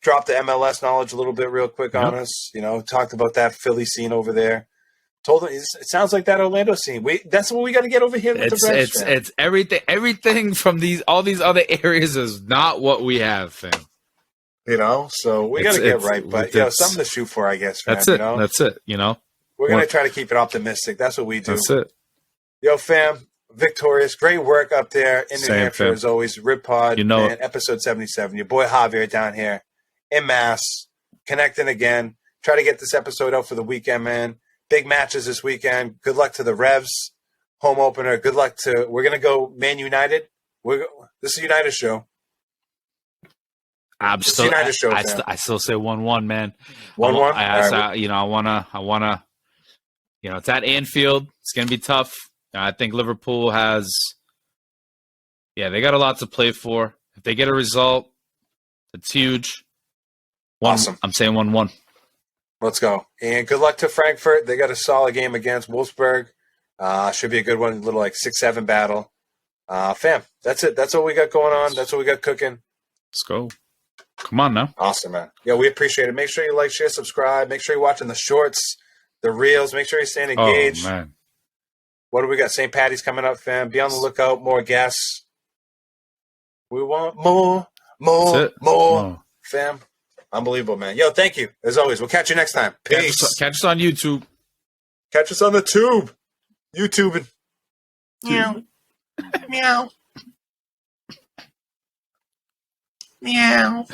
Dropped the MLS knowledge a little bit real quick on us. Talked about that Philly scene over there. Told him it sounds like that Orlando scene. That's what we got to get over here with the Revs. It's everything. Everything from all these other areas is not what we have, fam. So we got to get right. But something to shoot for, I guess. Fam, that's it. That's it. We're gonna try to keep it optimistic. That's what we do. That's it. Fam, victorious, great work up there in New Hampshire as always. Riv Pod, episode 77. Your boy Javier down here in Mass, connecting again. Try to get this episode out for the weekend, man. Big matches this weekend. Good luck to the Revs home opener. Good luck to. We're gonna go Man United. This is a United show. I still say 1-1, man. 1-1. I wanna. It's at Anfield. It's gonna be tough. I think Liverpool has. Yeah, they got a lot to play for. If they get a result, it's huge. Awesome. I'm saying 1-1. Let's go. And good luck to Frankfurt. They got a solid game against Wolfsburg. Should be a good one. A little like 6-7 battle. Fam, that's it. That's what we got going on. That's what we got cooking. Let's go. Come on now. Awesome, man. Yeah, we appreciate it. Make sure you like, share, subscribe. Make sure you're watching the shorts, the reels. Make sure you're staying engaged. Oh, man. What do we got? St. Patty's coming up, fam. Be on the lookout. More guests. We want more, fam. Unbelievable, man. Yo, thank you. As always, we'll catch you next time. Peace. Catch us on YouTube. Catch us on the tube. YouTubing. Meow. Meow. Meow.